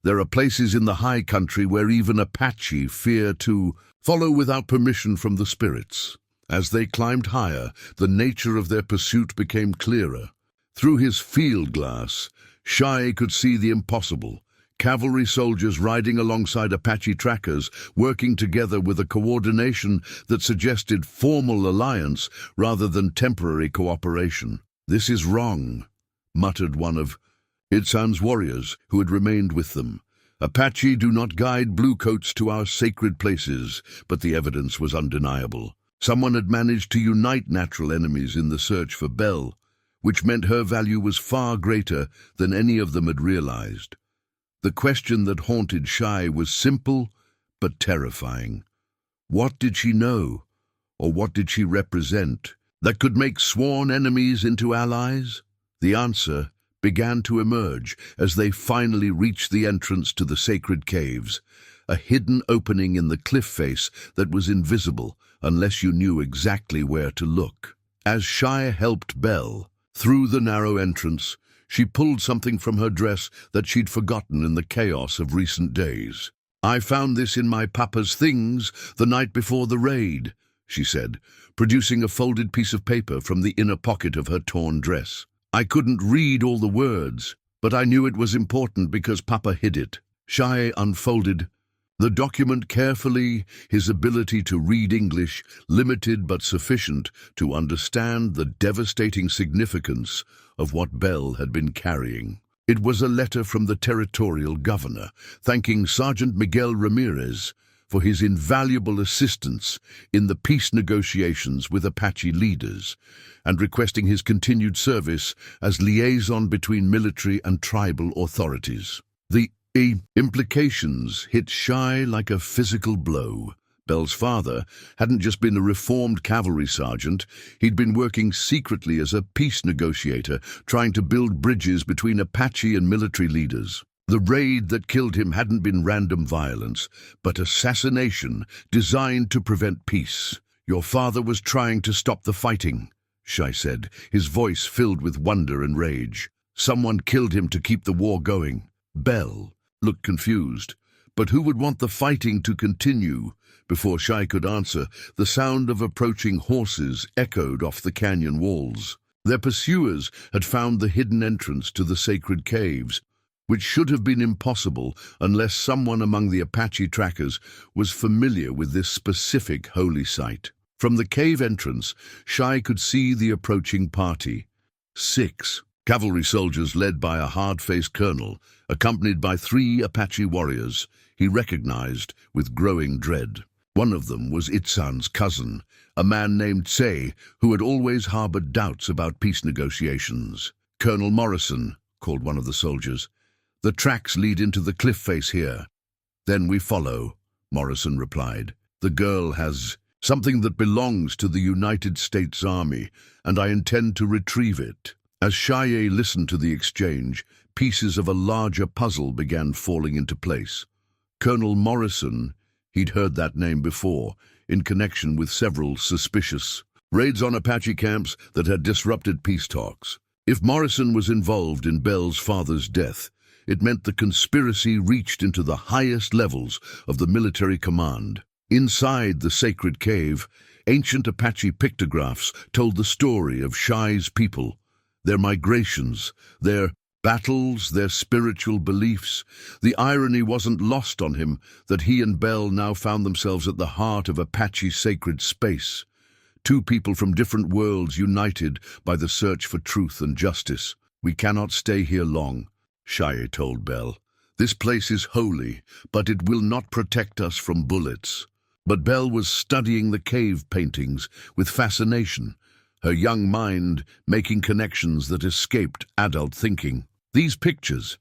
"There are places in the high country where even Apache fear to follow without permission from the spirits." As they climbed higher, the nature of their pursuit became clearer. Through his field glass, Shiye could see the impossible. Cavalry soldiers riding alongside Apache trackers, working together with a coordination that suggested formal alliance rather than temporary cooperation. "This is wrong," muttered one of Itzan's warriors who had remained with them. "Apache do not guide bluecoats to our sacred places," but the evidence was undeniable. Someone had managed to unite natural enemies in the search for Belle, which meant her value was far greater than any of them had realized. The question that haunted Shiye was simple but terrifying. What did she know, or what did she represent, that could make sworn enemies into allies? The answer began to emerge as they finally reached the entrance to the sacred caves, a hidden opening in the cliff face that was invisible unless you knew exactly where to look. As Shiye helped Belle through the narrow entrance, she pulled something from her dress that she'd forgotten in the chaos of recent days. "I found this in my papa's things the night before the raid," she said, producing a folded piece of paper from the inner pocket of her torn dress. "I couldn't read all the words, but I knew it was important because Papa hid it." Shiye unfolded the document carefully, his ability to read English limited but sufficient to understand the devastating significance of what Belle had been carrying. It was a letter from the territorial governor, thanking Sergeant Belle Ramirez for his invaluable assistance in the peace negotiations with Apache leaders, and requesting his continued service as liaison between military and tribal authorities. The implications hit Shiye like a physical blow. Belle's father hadn't just been a reformed cavalry sergeant, he'd been working secretly as a peace negotiator, trying to build bridges between Apache and military leaders. The raid that killed him hadn't been random violence, but assassination designed to prevent peace. "Your father was trying to stop the fighting," Shiye said, his voice filled with wonder and rage. "Someone killed him to keep the war going." Belle looked confused. But who would want the fighting to continue? Before Shiye could answer, the sound of approaching horses echoed off the canyon walls. Their pursuers had found the hidden entrance to the sacred caves, which should have been impossible unless someone among the Apache trackers was familiar with this specific holy site. From the cave entrance, Shiye could see the approaching party. 6 cavalry soldiers led by a hard-faced colonel, accompanied by 3 Apache warriors, he recognized with growing dread. One of them was Itzan's cousin, a man named Shiye, who had always harbored doubts about peace negotiations. "Colonel Morrison," called one of the soldiers. "The tracks lead into the cliff face here." "Then we follow," Morrison replied. "The girl has something that belongs to the United States Army, and I intend to retrieve it." As Shiye listened to the exchange, pieces of a larger puzzle began falling into place. Colonel Morrison, he'd heard that name before, in connection with several suspicious raids on Apache camps that had disrupted peace talks. If Morrison was involved in Belle's father's death, it meant the conspiracy reached into the highest levels of the military command. Inside the sacred cave, ancient Apache pictographs told the story of Shiye's people, their migrations, their battles, their spiritual beliefs. The irony wasn't lost on him that he and Belle now found themselves at the heart of Apache sacred space. 2 people from different worlds united by the search for truth and justice. "We cannot stay here long," Shiye told Belle. "This place is holy, but it will not protect us from bullets." But Belle was studying the cave paintings with fascination, her young mind making connections that escaped adult thinking. "These pictures,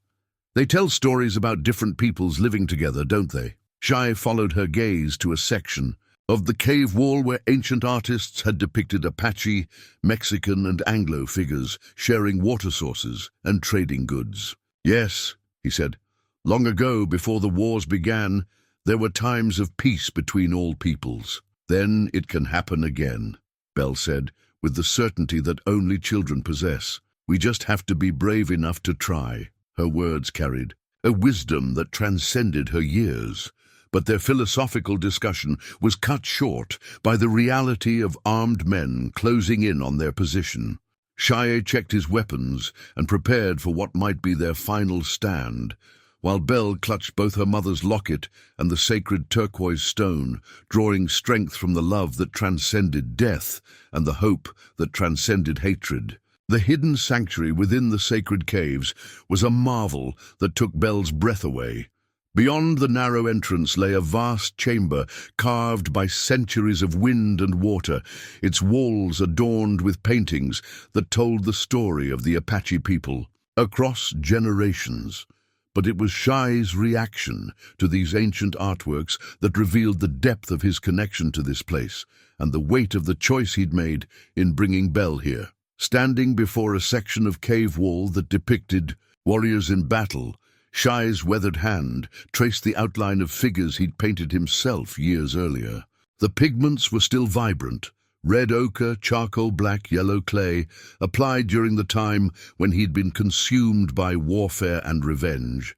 they tell stories about different peoples living together, don't they?" Shiye followed her gaze to a section of the cave wall where ancient artists had depicted Apache, Mexican, and Anglo figures sharing water sources and trading goods. "Yes," he said, "long ago, before the wars began, there were times of peace between all peoples." Then it can happen again, Belle said, with the certainty that only children possess. We just have to be brave enough to try. Her words carried a wisdom that transcended her years. But their philosophical discussion was cut short by the reality of armed men closing in on their position. Shiye checked his weapons and prepared for what might be their final stand, while Belle clutched both her mother's locket and the sacred turquoise stone, drawing strength from the love that transcended death and the hope that transcended hatred. The hidden sanctuary within the sacred caves was a marvel that took Belle's breath away. Beyond the narrow entrance lay a vast chamber carved by centuries of wind and water, its walls adorned with paintings that told the story of the Apache people across generations. But it was Shiye's reaction to these ancient artworks that revealed the depth of his connection to this place and the weight of the choice he'd made in bringing Belle here. Standing before a section of cave wall that depicted warriors in battle, Shiye's weathered hand traced the outline of figures he'd painted himself years earlier. The pigments were still vibrant, red ochre, charcoal black, yellow clay, applied during the time when he'd been consumed by warfare and revenge.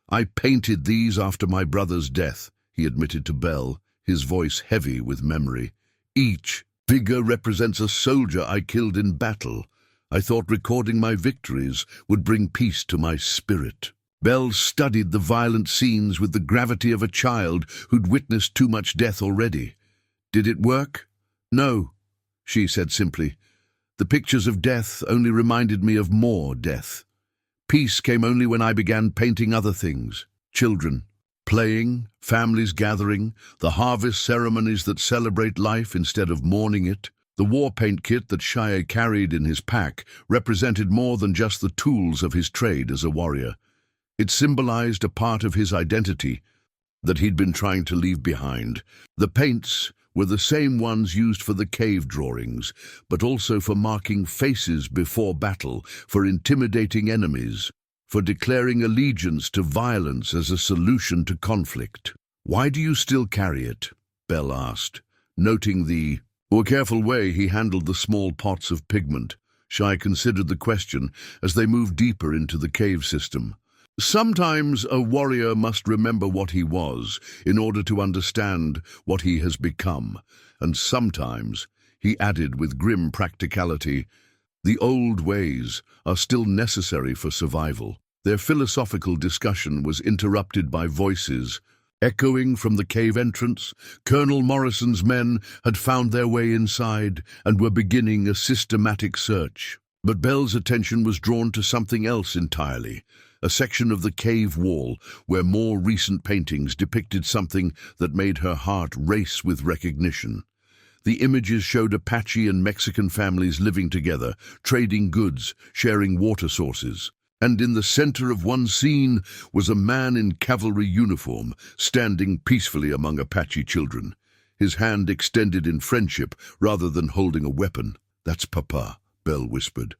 I painted these after my brother's death, he admitted to Belle, his voice heavy with memory. Each figure represents a soldier I killed in battle. I thought recording my victories would bring peace to my spirit. Belle studied the violent scenes with the gravity of a child who'd witnessed too much death already. Did it work? No, she said simply. The pictures of death only reminded me of more death. Peace came only when I began painting other things. Children, playing, families gathering, the harvest ceremonies that celebrate life instead of mourning it. The war paint kit that Shiye carried in his pack represented more than just the tools of his trade as a warrior. It symbolized a part of his identity that he'd been trying to leave behind. The paints were the same ones used for the cave drawings, but also for marking faces before battle, for intimidating enemies, for declaring allegiance to violence as a solution to conflict. Why do you still carry it? Belle asked, noting the careful way he handled the small pots of pigment. Shiye considered the question as they moved deeper into the cave system. Sometimes a warrior must remember what he was in order to understand what he has become, and sometimes, he added with grim practicality, the old ways are still necessary for survival. Their philosophical discussion was interrupted by voices echoing from the cave entrance. Colonel Morrison's men had found their way inside and were beginning a systematic search. But Belle's attention was drawn to something else entirely. A section of the cave wall where more recent paintings depicted something that made her heart race with recognition. The images showed Apache and Mexican families living together, trading goods, sharing water sources. And in the center of one scene was a man in cavalry uniform, standing peacefully among Apache children, his hand extended in friendship rather than holding a weapon. "That's Papa," Belle whispered,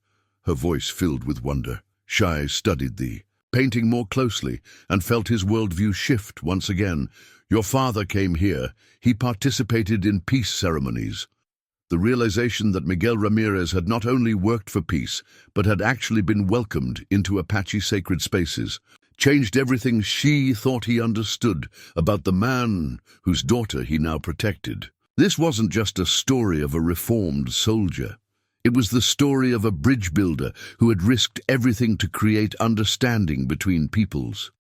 her voice filled with wonder. Shiye studied the painting more closely and felt his worldview shift once again. "Your father came here. He participated in peace ceremonies." The realization that Belle Ramirez had not only worked for peace, but had actually been welcomed into Apache sacred spaces, changed everything she thought he understood about the man whose daughter he now protected. This wasn't just a story of a reformed soldier. It was the story of a bridge builder who had risked everything to create understanding between peoples.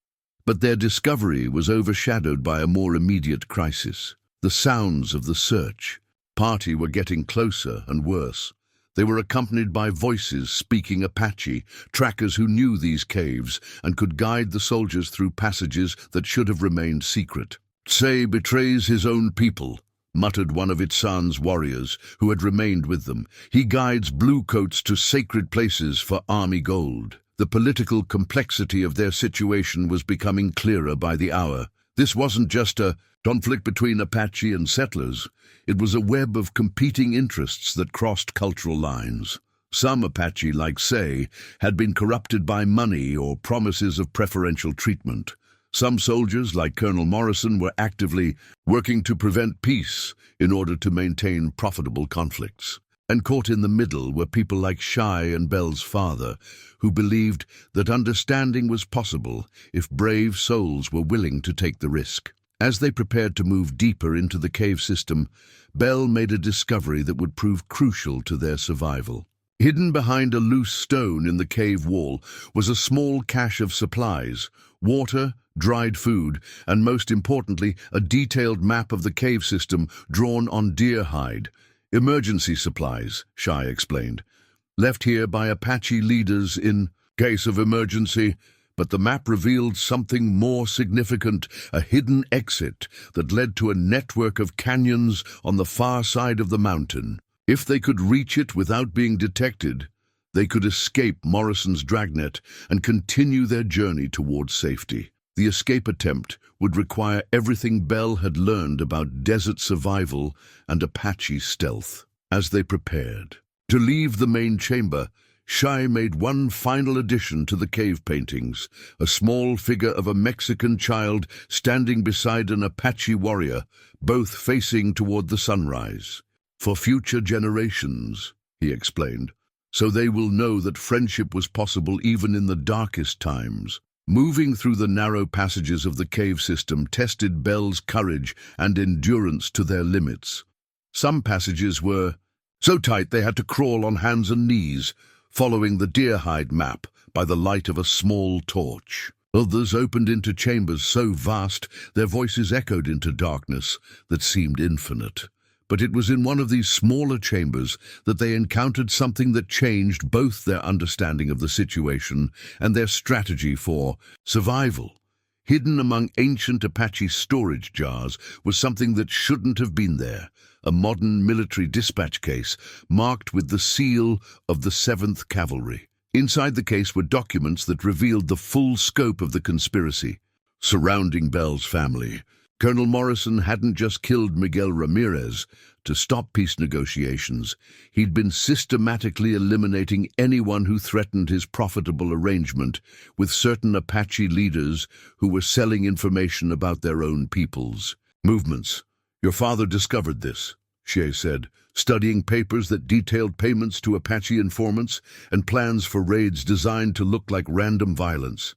But their discovery was overshadowed by a more immediate crisis. The sounds of the search party were getting closer and worse. They were accompanied by voices speaking Apache, trackers who knew these caves and could guide the soldiers through passages that should have remained secret. "Say betrays his own people," muttered one of Itsan's warriors who had remained with them. "He guides bluecoats to sacred places for army gold." The political complexity of their situation was becoming clearer by the hour. This wasn't just a conflict between Apache and settlers. It was a web of competing interests that crossed cultural lines. Some Apache, like Say, had been corrupted by money or promises of preferential treatment. Some soldiers, like Colonel Morrison, were actively working to prevent peace in order to maintain profitable conflicts. And caught in the middle were people like Shiye and Belle's father, who believed that understanding was possible if brave souls were willing to take the risk. As they prepared to move deeper into the cave system, Belle made a discovery that would prove crucial to their survival. Hidden behind a loose stone in the cave wall was a small cache of supplies, water, dried food, and most importantly, a detailed map of the cave system drawn on deer hide. Emergency supplies, Shiye explained, left here by Apache leaders in case of emergency. But the map revealed something more significant, a hidden exit that led to a network of canyons on the far side of the mountain. If they could reach it without being detected, they could escape Morrison's dragnet and continue their journey towards safety. The escape attempt would require everything Belle had learned about desert survival and Apache stealth. As they prepared to leave the main chamber, Shiye made one final addition to the cave paintings, a small figure of a Mexican child standing beside an Apache warrior, both facing toward the sunrise. For future generations, he explained, so they will know that friendship was possible even in the darkest times. Moving through the narrow passages of the cave system tested Belle's courage and endurance to their limits. Some passages were so tight they had to crawl on hands and knees, following the deer-hide map by the light of a small torch. Others opened into chambers so vast their voices echoed into darkness that seemed infinite. But it was in one of these smaller chambers that they encountered something that changed both their understanding of the situation and their strategy for survival. Hidden among ancient Apache storage jars was something that shouldn't have been there, a modern military dispatch case marked with the seal of the 7th Cavalry. Inside the case were documents that revealed the full scope of the conspiracy surrounding Belle's family. Colonel Morrison hadn't just killed Belle Ramirez to stop peace negotiations. He'd been systematically eliminating anyone who threatened his profitable arrangement with certain Apache leaders who were selling information about their own people's movements. Your father discovered this, Shiye said, studying papers that detailed payments to Apache informants and plans for raids designed to look like random violence.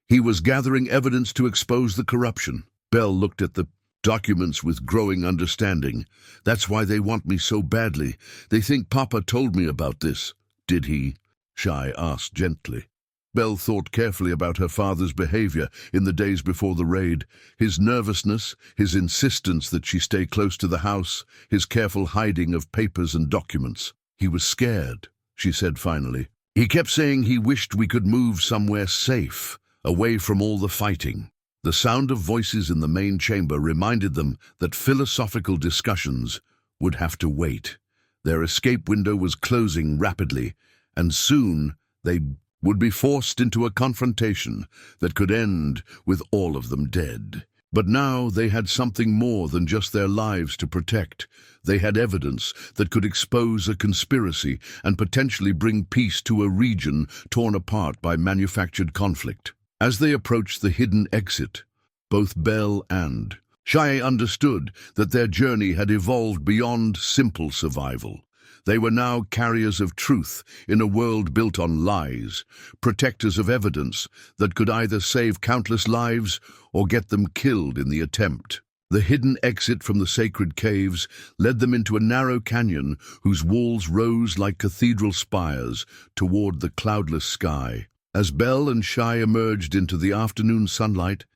He was gathering evidence to expose the corruption. Belle looked at the documents with growing understanding. That's why they want me so badly. They think Papa told me about this. Did he? Shiye asked gently. Belle thought carefully about her father's behavior in the days before the raid. His nervousness, his insistence that she stay close to the house, his careful hiding of papers and documents. He was scared, she said finally. He kept saying he wished we could move somewhere safe, away from all the fighting. The sound of voices in the main chamber reminded them that philosophical discussions would have to wait. Their escape window was closing rapidly, and soon they would be forced into a confrontation that could end with all of them dead. But now they had something more than just their lives to protect. They had evidence that could expose a conspiracy and potentially bring peace to a region torn apart by manufactured conflict. As they approached the hidden exit, both Belle and Shiye understood that their journey had evolved beyond simple survival. They were now carriers of truth in a world built on lies, protectors of evidence that could either save countless lives or get them killed in the attempt. The hidden exit from the sacred caves led them into a narrow canyon whose walls rose like cathedral spires toward the cloudless sky. As Belle and Shiye emerged into the afternoon sunlight,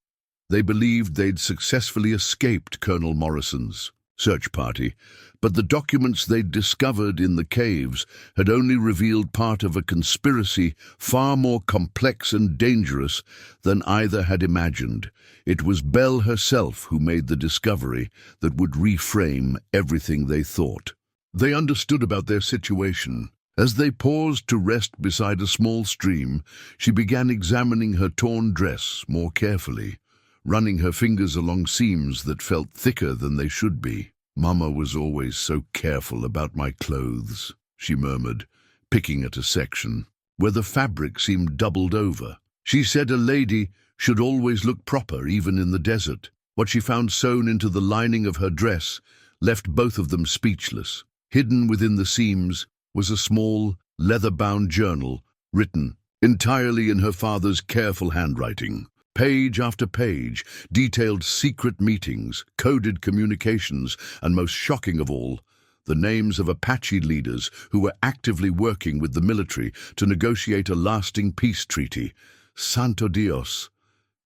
they believed they'd successfully escaped Colonel Morrison's search party, but the documents they'd discovered in the caves had only revealed part of a conspiracy far more complex and dangerous than either had imagined. It was Belle herself who made the discovery that would reframe everything they thought. They understood about their situation. As they paused to rest beside a small stream, she began examining her torn dress more carefully, running her fingers along seams that felt thicker than they should be. Mama was always so careful about my clothes, she murmured, picking at a section where the fabric seemed doubled over. She said a lady should always look proper even in the desert. What she found sewn into the lining of her dress left both of them speechless. Hidden within the seams was a small, leather-bound journal written entirely in her father's careful handwriting. Page after page detailed secret meetings, coded communications, and most shocking of all, the names of Apache leaders who were actively working with the military to negotiate a lasting peace treaty. Santo Dios,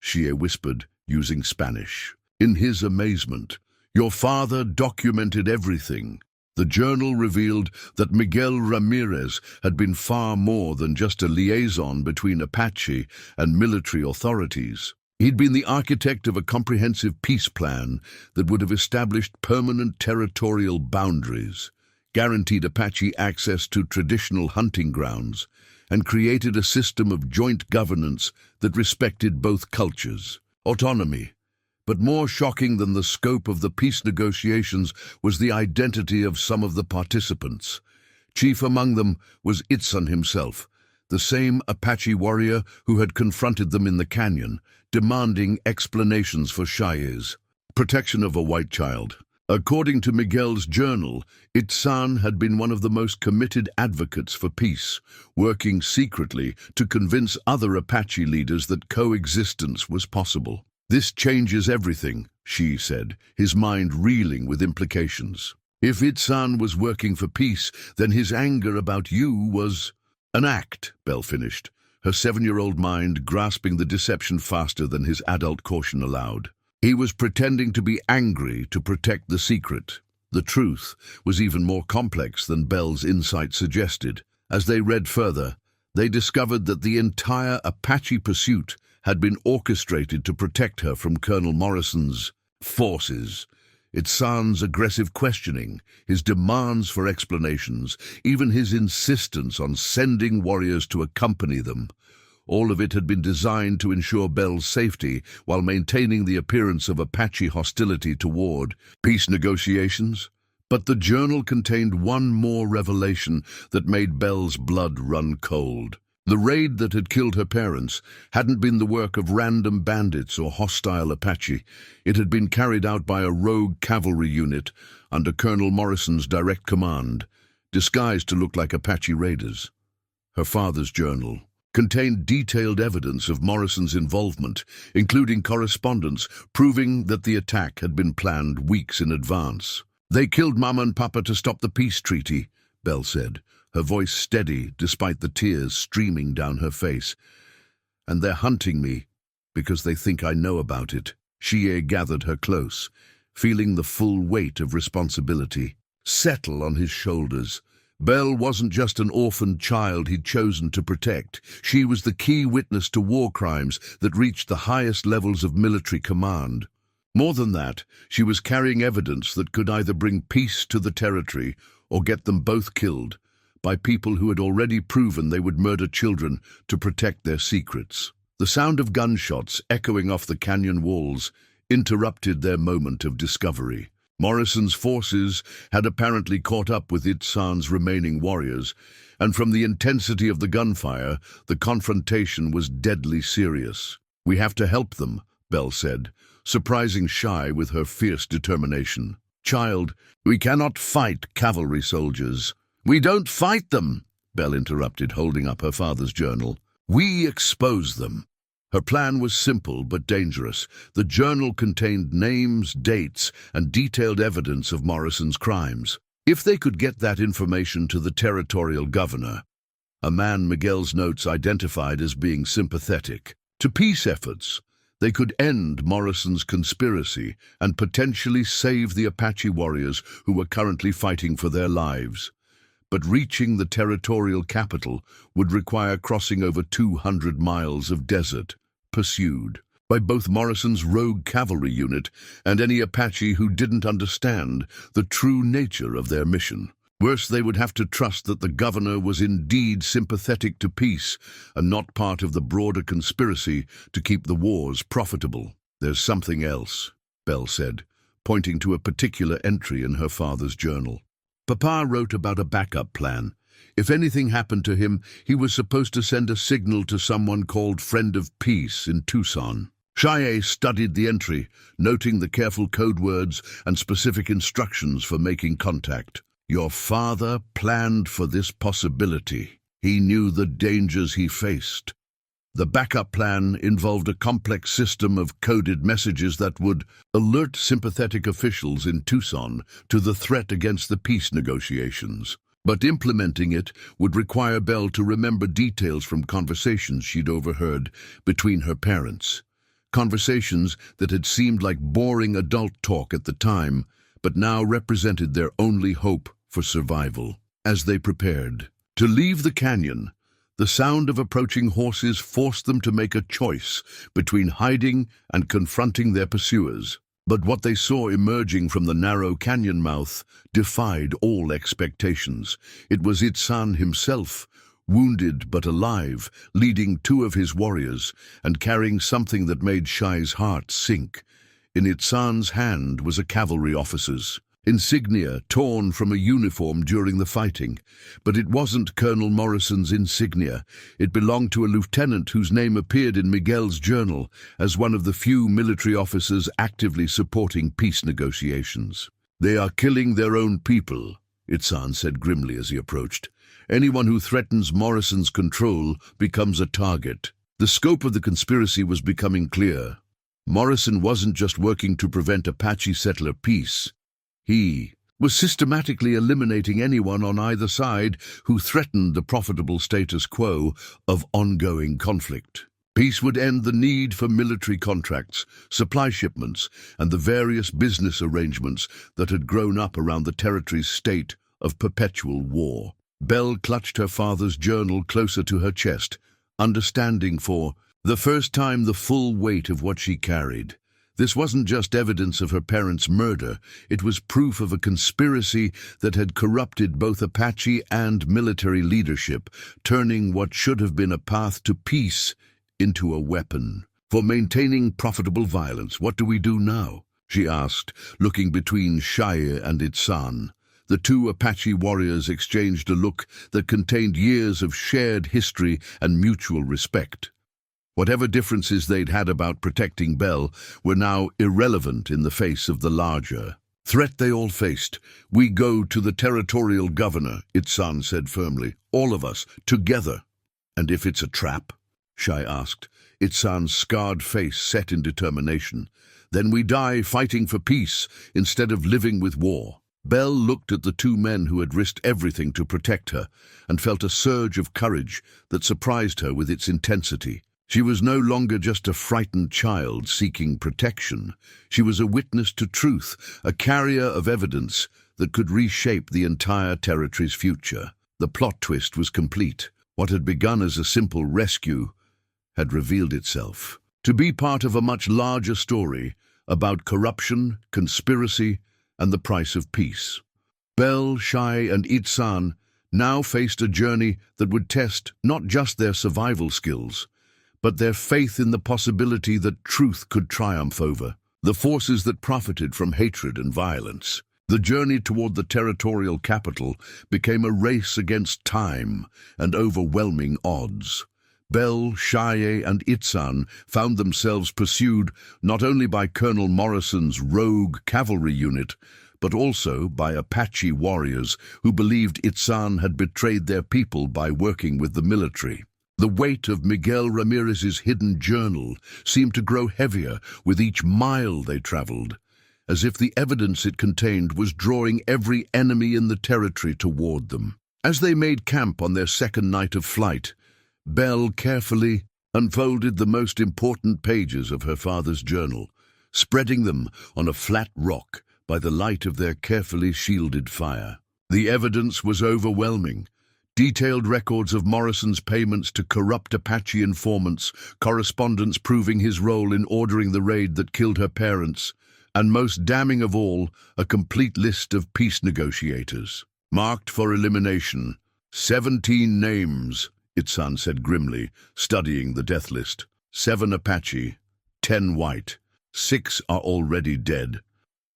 Shiye whispered, using Spanish. In his amazement, your father documented everything. The journal revealed that Belle Ramirez had been far more than just a liaison between Apache and military authorities. He'd been the architect of a comprehensive peace plan that would have established permanent territorial boundaries, guaranteed Apache access to traditional hunting grounds, and created a system of joint governance that respected both cultures. Autonomy. But more shocking than the scope of the peace negotiations was the identity of some of the participants. Chief among them was Itzan himself, the same Apache warrior who had confronted them in the canyon, demanding explanations for Shiye's protection of a white child. According to Miguel's journal, Itzan had been one of the most committed advocates for peace, working secretly to convince other Apache leaders that coexistence was possible. This changes everything, Shiye said, his mind reeling with implications. If Itzan was working for peace, then his anger about you was an act, Belle finished, her 7-year-old mind grasping the deception faster than his adult caution allowed. He was pretending to be angry to protect the secret. The truth was even more complex than Belle's insight suggested. As they read further, they discovered that the entire Apache pursuit had been orchestrated to protect her from Colonel Morrison's forces. Itzan's aggressive questioning, his demands for explanations, even his insistence on sending warriors to accompany them, all of it had been designed to ensure Belle's safety while maintaining the appearance of Apache hostility toward peace negotiations. But the journal contained one more revelation that made Belle's blood run cold. The raid that had killed her parents hadn't been the work of random bandits or hostile Apache. It had been carried out by a rogue cavalry unit under Colonel Morrison's direct command, disguised to look like Apache raiders. Her father's journal contained detailed evidence of Morrison's involvement, including correspondence proving that the attack had been planned weeks in advance. They killed Mama and Papa to stop the peace treaty, Belle said, her voice steady despite the tears streaming down her face. And they're hunting me because they think I know about it. Shiye gathered her close, feeling the full weight of responsibility settle on his shoulders. Belle wasn't just an orphaned child he'd chosen to protect. She was the key witness to war crimes that reached the highest levels of military command. More than that, she was carrying evidence that could either bring peace to the territory or get them both killed by people who had already proven they would murder children to protect their secrets. The sound of gunshots echoing off the canyon walls interrupted their moment of discovery. Morrison's forces had apparently caught up with Itzan's remaining warriors, and from the intensity of the gunfire, the confrontation was deadly serious. "We have to help them," Belle said, surprising Shiye with her fierce determination. "Child, we cannot fight cavalry soldiers." "We don't fight them," Belle interrupted, holding up her father's journal. "We expose them." Her plan was simple but dangerous. The journal contained names, dates, and detailed evidence of Morrison's crimes. If they could get that information to the territorial governor, a man Miguel's notes identified as being sympathetic to peace efforts, they could end Morrison's conspiracy and potentially save the Apache warriors who were currently fighting for their lives. But reaching the territorial capital would require crossing over 200 miles of desert, pursued by both Morrison's rogue cavalry unit and any Apache who didn't understand the true nature of their mission. Worse, they would have to trust that the governor was indeed sympathetic to peace and not part of the broader conspiracy to keep the wars profitable. "There's something else," Belle said, pointing to a particular entry in her father's journal. Papa wrote about a backup plan, If anything happened to him, he was supposed to send a signal to someone called Friend of Peace in Tucson. Shiye studied the entry, noting the careful code words and specific instructions for making contact. Your father planned for this possibility. He knew the dangers he faced. The backup plan involved a complex system of coded messages that would alert sympathetic officials in Tucson to the threat against the peace negotiations. But implementing it would require Belle to remember details from conversations she'd overheard between her parents. Conversations that had seemed like boring adult talk at the time, but now represented their only hope for survival. As they prepared to leave the canyon, the sound of approaching horses forced them to make a choice between hiding and confronting their pursuers. But what they saw emerging from the narrow canyon mouth defied all expectations. It was Itzan himself, wounded but alive, leading two of his warriors and carrying something that made Shiye's heart sink. In Itzan's hand was a cavalry officer's insignia torn from a uniform during the fighting. But it wasn't Colonel Morrison's insignia. It belonged to a lieutenant whose name appeared in Miguel's journal as one of the few military officers actively supporting peace negotiations. They are killing their own people, Itzan said grimly as he approached. Anyone who threatens Morrison's control becomes a target. The scope of the conspiracy was becoming clear. Morrison wasn't just working to prevent Apache settler peace. He was systematically eliminating anyone on either side who threatened the profitable status quo of ongoing conflict. Peace would end the need for military contracts, supply shipments, and the various business arrangements that had grown up around the territory's state of perpetual war. Belle clutched her father's journal closer to her chest, understanding for the first time the full weight of what she carried. This wasn't just evidence of her parents' murder, it was proof of a conspiracy that had corrupted both Apache and military leadership, turning what should have been a path to peace into a weapon. For maintaining profitable violence, what do we do now? She asked, looking between Shiye and Itzan. The two Apache warriors exchanged a look that contained years of shared history and mutual respect. Whatever differences they'd had about protecting Belle were now irrelevant in the face of the larger threat they all faced. We go to the territorial governor, Itzan said firmly. All of us, together. And if it's a trap? Shiye asked, Itzan's scarred face set in determination. Then we die fighting for peace instead of living with war. Belle looked at the two men who had risked everything to protect her and felt a surge of courage that surprised her with its intensity. She was no longer just a frightened child seeking protection. She was a witness to truth, a carrier of evidence that could reshape the entire territory's future. The plot twist was complete. What had begun as a simple rescue had revealed itself to be part of a much larger story about corruption, conspiracy, and the price of peace. Belle, Shiye, and Itzan now faced a journey that would test not just their survival skills, but their faith in the possibility that truth could triumph over the forces that profited from hatred and violence. The journey toward the territorial capital became a race against time and overwhelming odds. Belle, Shiye, and Itzan found themselves pursued not only by Colonel Morrison's rogue cavalry unit, but also by Apache warriors who believed Itzan had betrayed their people by working with the military. The weight of Belle Ramirez's hidden journal seemed to grow heavier with each mile they traveled, as if the evidence it contained was drawing every enemy in the territory toward them. As they made camp on their second night of flight, Belle carefully unfolded the most important pages of her father's journal, spreading them on a flat rock by the light of their carefully shielded fire. The evidence was overwhelming. Detailed records of Morrison's payments to corrupt Apache informants, correspondence proving his role in ordering the raid that killed her parents, and most damning of all, a complete list of peace negotiators. Marked for elimination. 17 names, Itzan said grimly, studying the death list. 7 Apache, 10 white. 6 are already dead.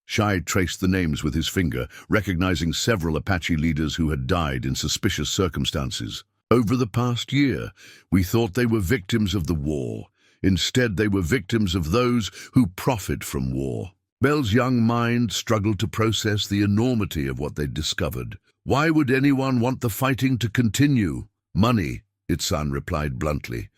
Shiye traced the names with his finger, recognizing several Apache leaders who had died in suspicious circumstances. Over the past year, we thought they were victims of the war. Instead, they were victims of those who profit from war. Belle's young mind struggled to process the enormity of what they'd discovered. Why would anyone want the fighting to continue? Money, its son replied bluntly.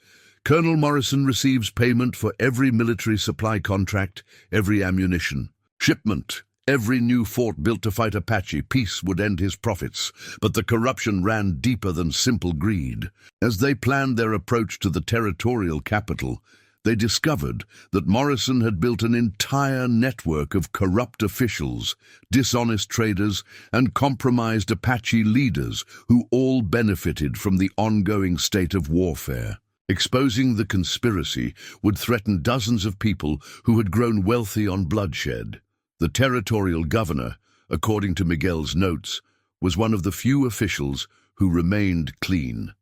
Colonel Morrison receives payment for every military supply contract, every ammunition. Shipment. Every new fort built to fight Apache, peace would end his profits, but the corruption ran deeper than simple greed. As they planned their approach to the territorial capital, they discovered that Morrison had built an entire network of corrupt officials, dishonest traders, and compromised Apache leaders who all benefited from the ongoing state of warfare. Exposing the conspiracy would threaten dozens of people who had grown wealthy on bloodshed. The territorial governor, according to Miguel's notes, was one of the few officials who remained clean.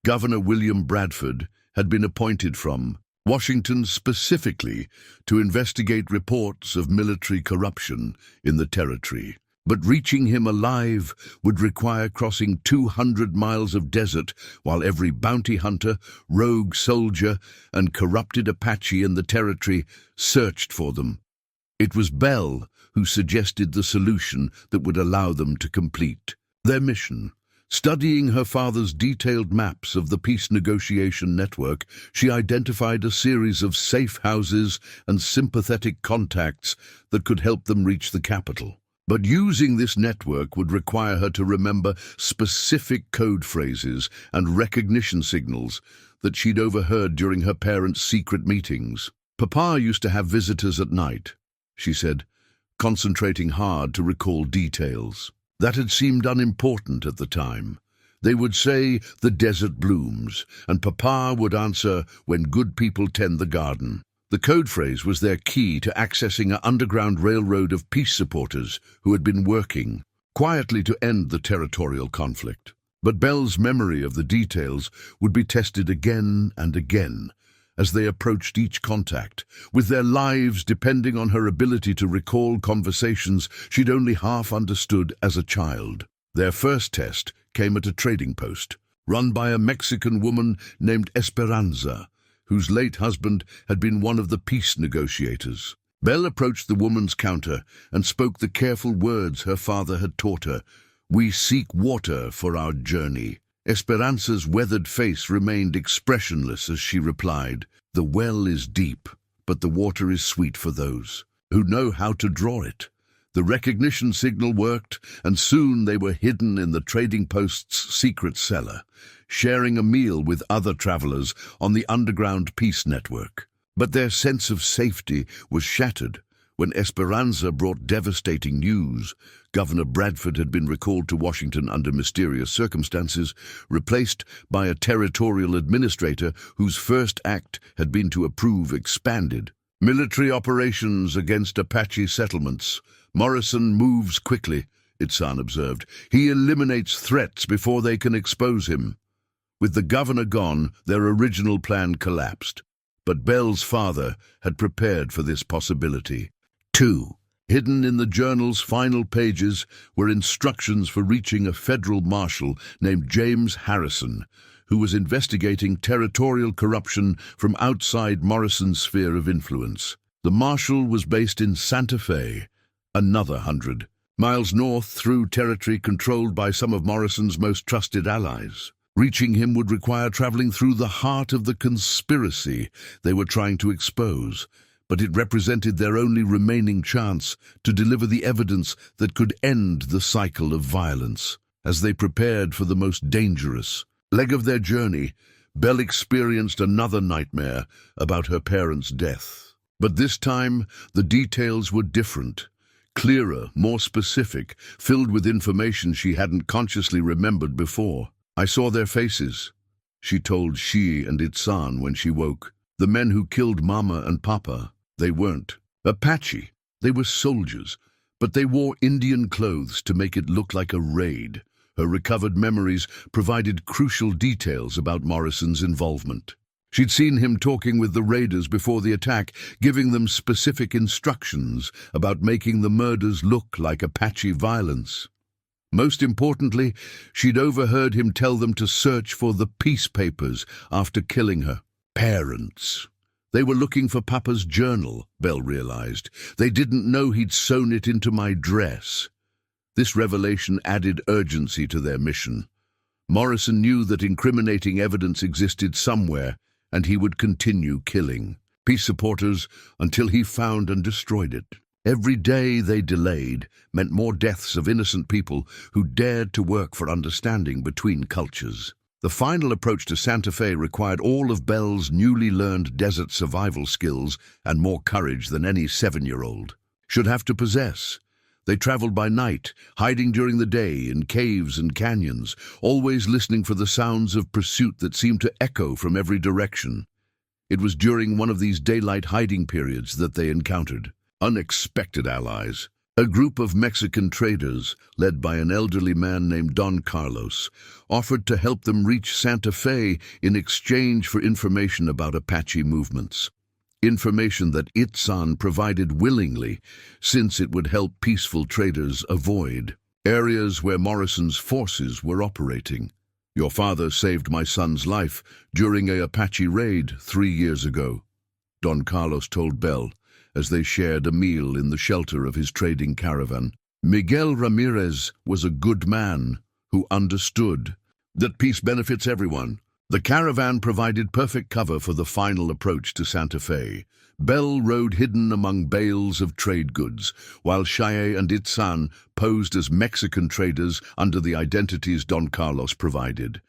Governor William Bradford had been appointed from Washington specifically to investigate reports of military corruption in the territory. But reaching him alive would require crossing 200 miles of desert while every bounty hunter, rogue soldier, and corrupted Apache in the territory searched for them. It was Belle who suggested the solution that would allow them to complete their mission. Studying her father's detailed maps of the peace negotiation network, she identified a series of safe houses and sympathetic contacts that could help them reach the capital. But using this network would require her to remember specific code phrases and recognition signals that she'd overheard during her parents' secret meetings. "Papa used to have visitors at night," she said, concentrating hard to recall details. That had seemed unimportant at the time. They would say, "The desert blooms," and Papa would answer, "When good people tend the garden." The code phrase was their key to accessing an underground railroad of peace supporters who had been working quietly to end the territorial conflict. But Belle's memory of the details would be tested again and again as they approached each contact, with their lives depending on her ability to recall conversations she'd only half understood as a child. Their first test came at a trading post, run by a Mexican woman named Esperanza, whose late husband had been one of the peace negotiators. Belle approached the woman's counter and spoke the careful words her father had taught her. "We seek water for our journey." Esperanza's weathered face remained expressionless as she replied, "The well is deep, but the water is sweet for those who know how to draw it." The recognition signal worked, and soon they were hidden in the trading post's secret cellar, sharing a meal with other travelers on the underground peace network. But their sense of safety was shattered when Esperanza brought devastating news. Governor Bradford had been recalled to Washington under mysterious circumstances, replaced by a territorial administrator whose first act had been to approve expanded military operations against Apache settlements. "Morrison moves quickly," its son observed. "He eliminates threats before they can expose him." With the governor gone, their original plan collapsed. But Belle's father had prepared for this possibility. 2. Hidden in the journal's final pages were instructions for reaching a federal marshal named James Harrison, who was investigating territorial corruption from outside Morrison's sphere of influence. The marshal was based in Santa Fe, another 100 miles north through territory controlled by some of Morrison's most trusted allies. Reaching him would require traveling through the heart of the conspiracy they were trying to expose, but it represented their only remaining chance to deliver the evidence that could end the cycle of violence. As they prepared for the most dangerous leg of their journey, Belle experienced another nightmare about her parents' death. But this time, the details were different, clearer, more specific, filled with information she hadn't consciously remembered before. "I saw their faces," she told Shiye and Itsan when she woke. "The men who killed Mama and Papa. They weren't Apache. They were soldiers, but they wore Indian clothes to make it look like a raid." Her recovered memories provided crucial details about Morrison's involvement. She'd seen him talking with the raiders before the attack, giving them specific instructions about making the murders look like Apache violence. Most importantly, she'd overheard him tell them to search for the peace papers after killing her parents. They were looking for Papa's journal, Belle realized. They didn't know he'd sewn it into my dress. This revelation added urgency to their mission. Morrison knew that incriminating evidence existed somewhere, and he would continue killing peace supporters until he found and destroyed it. Every day they delayed meant more deaths of innocent people who dared to work for understanding between cultures. The final approach to Santa Fe required all of Belle's newly learned desert survival skills and more courage than any 7-year-old should have to possess. They traveled by night, hiding during the day in caves and canyons, always listening for the sounds of pursuit that seemed to echo from every direction. It was during one of these daylight hiding periods that they encountered unexpected allies. A group of Mexican traders, led by an elderly man named Don Carlos, offered to help them reach Santa Fe in exchange for information about Apache movements. Information that Itzan provided willingly, since it would help peaceful traders avoid areas where Morrison's forces were operating. "Your father saved my son's life during a Apache raid 3 years ago," Don Carlos told Belle, as they shared a meal in the shelter of his trading caravan. Belle Ramirez was a good man who understood that peace benefits everyone. The caravan provided perfect cover for the final approach to Santa Fe. Belle rode hidden among bales of trade goods, while Shiye and Itzan posed as Mexican traders under the identities Don Carlos provided.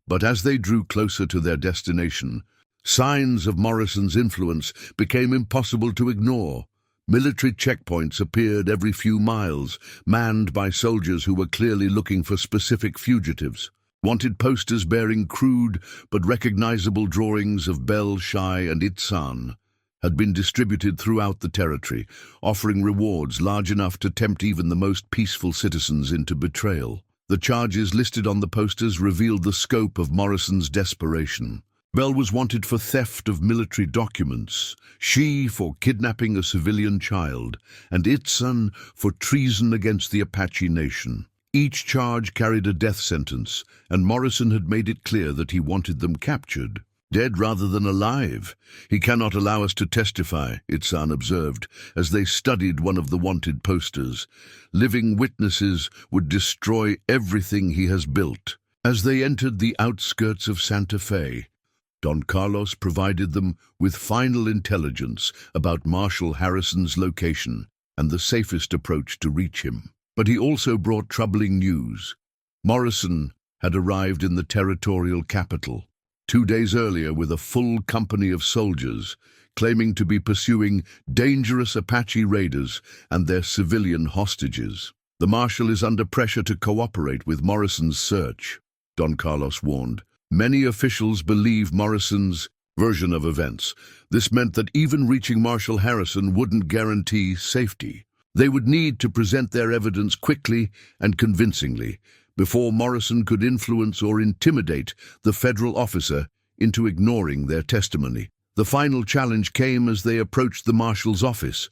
But as they drew closer to their destination, signs of Morrison's influence became impossible to ignore. Military checkpoints appeared every few miles, manned by soldiers who were clearly looking for specific fugitives. Wanted posters bearing crude but recognizable drawings of Belle, Shiye, and Itzan had been distributed throughout the territory, offering rewards large enough to tempt even the most peaceful citizens into betrayal. The charges listed on the posters revealed the scope of Morrison's desperation. Belle was wanted for theft of military documents, Shiye for kidnapping a civilian child, and Itzan for treason against the Apache nation. Each charge carried a death sentence, and Morrison had made it clear that he wanted them captured, dead rather than alive. "He cannot allow us to testify," Itzan observed, as they studied one of the wanted posters. "Living witnesses would destroy everything he has built." As they entered the outskirts of Santa Fe, Don Carlos provided them with final intelligence about Marshal Harrison's location and the safest approach to reach him. But he also brought troubling news. Morrison had arrived in the territorial capital 2 days earlier with a full company of soldiers, claiming to be pursuing dangerous Apache raiders and their civilian hostages. "The Marshal is under pressure to cooperate with Morrison's search," Don Carlos warned. Many officials believe Morrison's version of events. This meant that even reaching Marshal Harrison wouldn't guarantee safety. They would need to present their evidence quickly and convincingly before Morrison could influence or intimidate the federal officer into ignoring their testimony. The final challenge came as they approached the Marshal's office.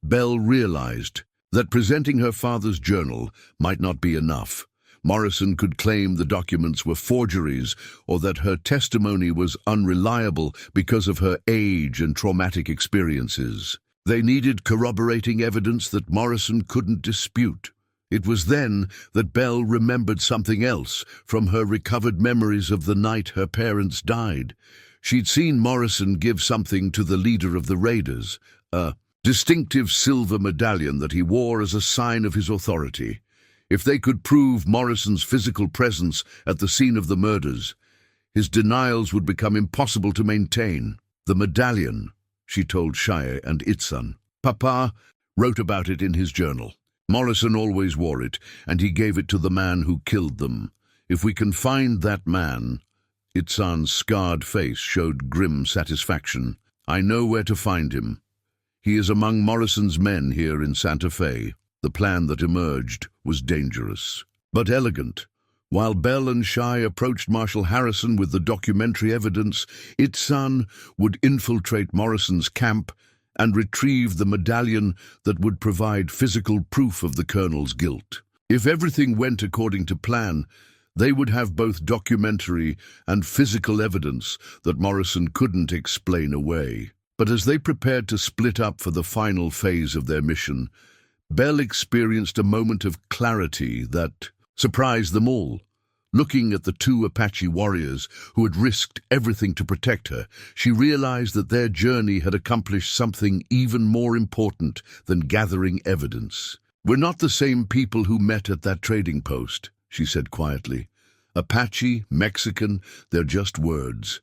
Belle realized that presenting her father's journal might not be enough. Morrison could claim the documents were forgeries or that her testimony was unreliable because of her age and traumatic experiences. They needed corroborating evidence that Morrison couldn't dispute. It was then that Belle remembered something else from her recovered memories of the night her parents died. She'd seen Morrison give something to the leader of the raiders, a distinctive silver medallion that he wore as a sign of his authority. If they could prove Morrison's physical presence at the scene of the murders, his denials would become impossible to maintain. "The medallion," she told Shiye and Itzan. "Papa wrote about it in his journal. Morrison always wore it, and he gave it to the man who killed them. If we can find that man—" Itzan's scarred face showed grim satisfaction. "I know where to find him. He is among Morrison's men here in Santa Fe." The plan that emerged was dangerous, but elegant. While Belle and Shiye approached Marshal Harrison with the documentary evidence, its son would infiltrate Morrison's camp and retrieve the medallion that would provide physical proof of the colonel's guilt. If everything went according to plan, they would have both documentary and physical evidence that Morrison couldn't explain away. But as they prepared to split up for the final phase of their mission, Belle experienced a moment of clarity that surprised them all. Looking at the two Apache warriors who had risked everything to protect her, she realized that their journey had accomplished something even more important than gathering evidence. "We're not the same people who met at that trading post," she said quietly. "Apache, Mexican, they're just words.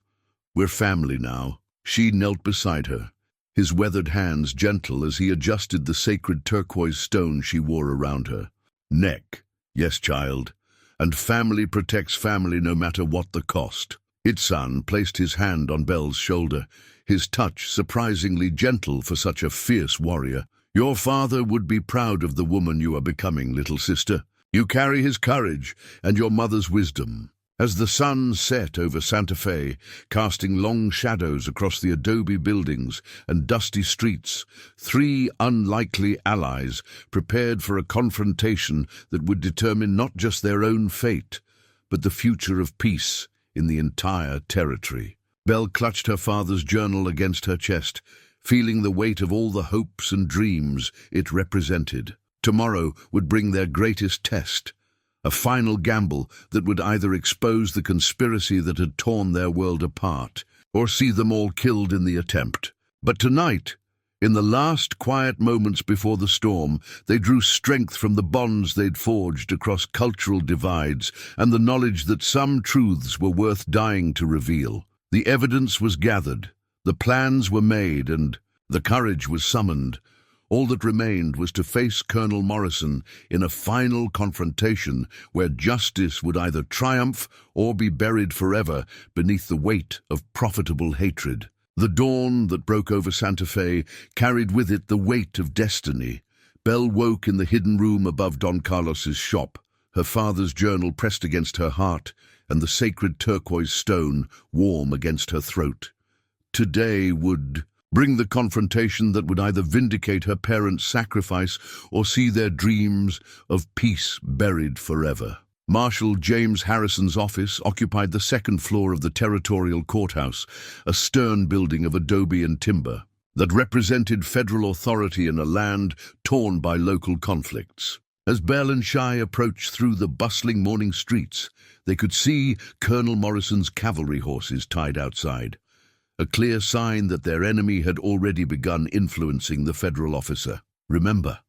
We're family now." She knelt beside her, his weathered hands gentle as he adjusted the sacred turquoise stone she wore around her neck. "Yes, child, and family protects family no matter what the cost." Its son placed his hand on Belle's shoulder, his touch surprisingly gentle for such a fierce warrior. "Your father would be proud of the woman you are becoming, little sister. You carry his courage and your mother's wisdom." As the sun set over Santa Fe, casting long shadows across the adobe buildings and dusty streets, three unlikely allies prepared for a confrontation that would determine not just their own fate, but the future of peace in the entire territory. Belle clutched her father's journal against her chest, feeling the weight of all the hopes and dreams it represented. Tomorrow would bring their greatest test, a final gamble that would either expose the conspiracy that had torn their world apart, or see them all killed in the attempt. But tonight, in the last quiet moments before the storm, they drew strength from the bonds they'd forged across cultural divides and the knowledge that some truths were worth dying to reveal. The evidence was gathered, the plans were made, and the courage was summoned. All that remained was to face Colonel Morrison in a final confrontation where justice would either triumph or be buried forever beneath the weight of profitable hatred. The dawn that broke over Santa Fe carried with it the weight of destiny. Belle woke in the hidden room above Don Carlos's shop, her father's journal pressed against her heart and the sacred turquoise stone warm against her throat. Today would bring the confrontation that would either vindicate her parents' sacrifice or see their dreams of peace buried forever. Marshal James Harrison's office occupied the second floor of the territorial courthouse, a stern building of adobe and timber that represented federal authority in a land torn by local conflicts. As Belle and Shiye approached through the bustling morning streets, they could see Colonel Morrison's cavalry horses tied outside, a clear sign that their enemy had already begun influencing the federal officer. "Remember,"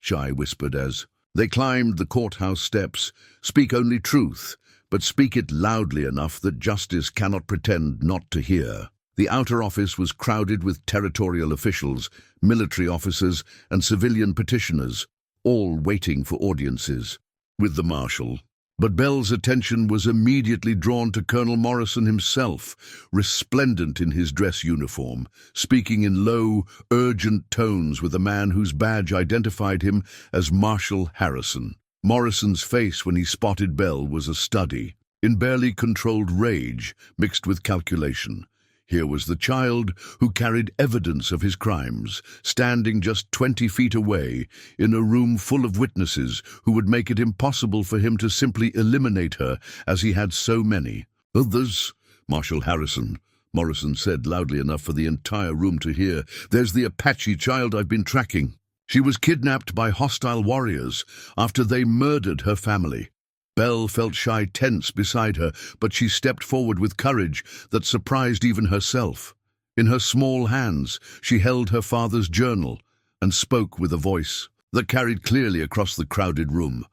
Shiye whispered as they climbed the courthouse steps, "speak only truth, but speak it loudly enough that justice cannot pretend not to hear." The outer office was crowded with territorial officials, military officers, and civilian petitioners, all waiting for audiences with the marshal. But Belle's attention was immediately drawn to Colonel Morrison himself, resplendent in his dress uniform, speaking in low, urgent tones with a man whose badge identified him as Marshal Harrison. Morrison's face when he spotted Belle was a study, in barely controlled rage mixed with calculation. Here was the child who carried evidence of his crimes, standing just 20 feet away in a room full of witnesses who would make it impossible for him to simply eliminate her as he had so many. "Others, Marshal Harrison," Morrison said loudly enough for the entire room to hear. "There's the Apache child I've been tracking. She was kidnapped by hostile warriors after they murdered her family." Belle felt Shiye tense beside her, but she stepped forward with courage that surprised even herself. In her small hands, she held her father's journal and spoke with a voice that carried clearly across the crowded room.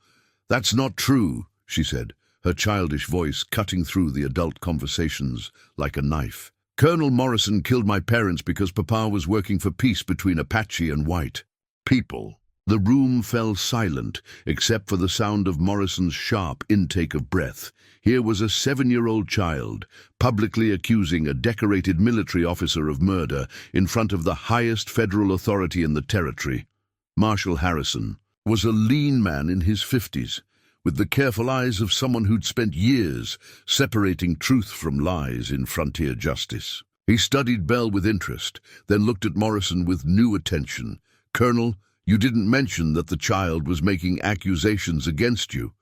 "That's not true," she said, her childish voice cutting through the adult conversations like a knife. "Colonel Morrison killed my parents because Papa was working for peace between Apache and white people." The room fell silent, except for the sound of Morrison's sharp intake of breath. Here was a 7-year-old child, publicly accusing a decorated military officer of murder in front of the highest federal authority in the territory. Marshal Harrison was a lean man in his 50s, with the careful eyes of someone who'd spent years separating truth from lies in frontier justice. He studied Belle with interest, then looked at Morrison with new attention. "Colonel, you didn't mention that the child was making accusations against you."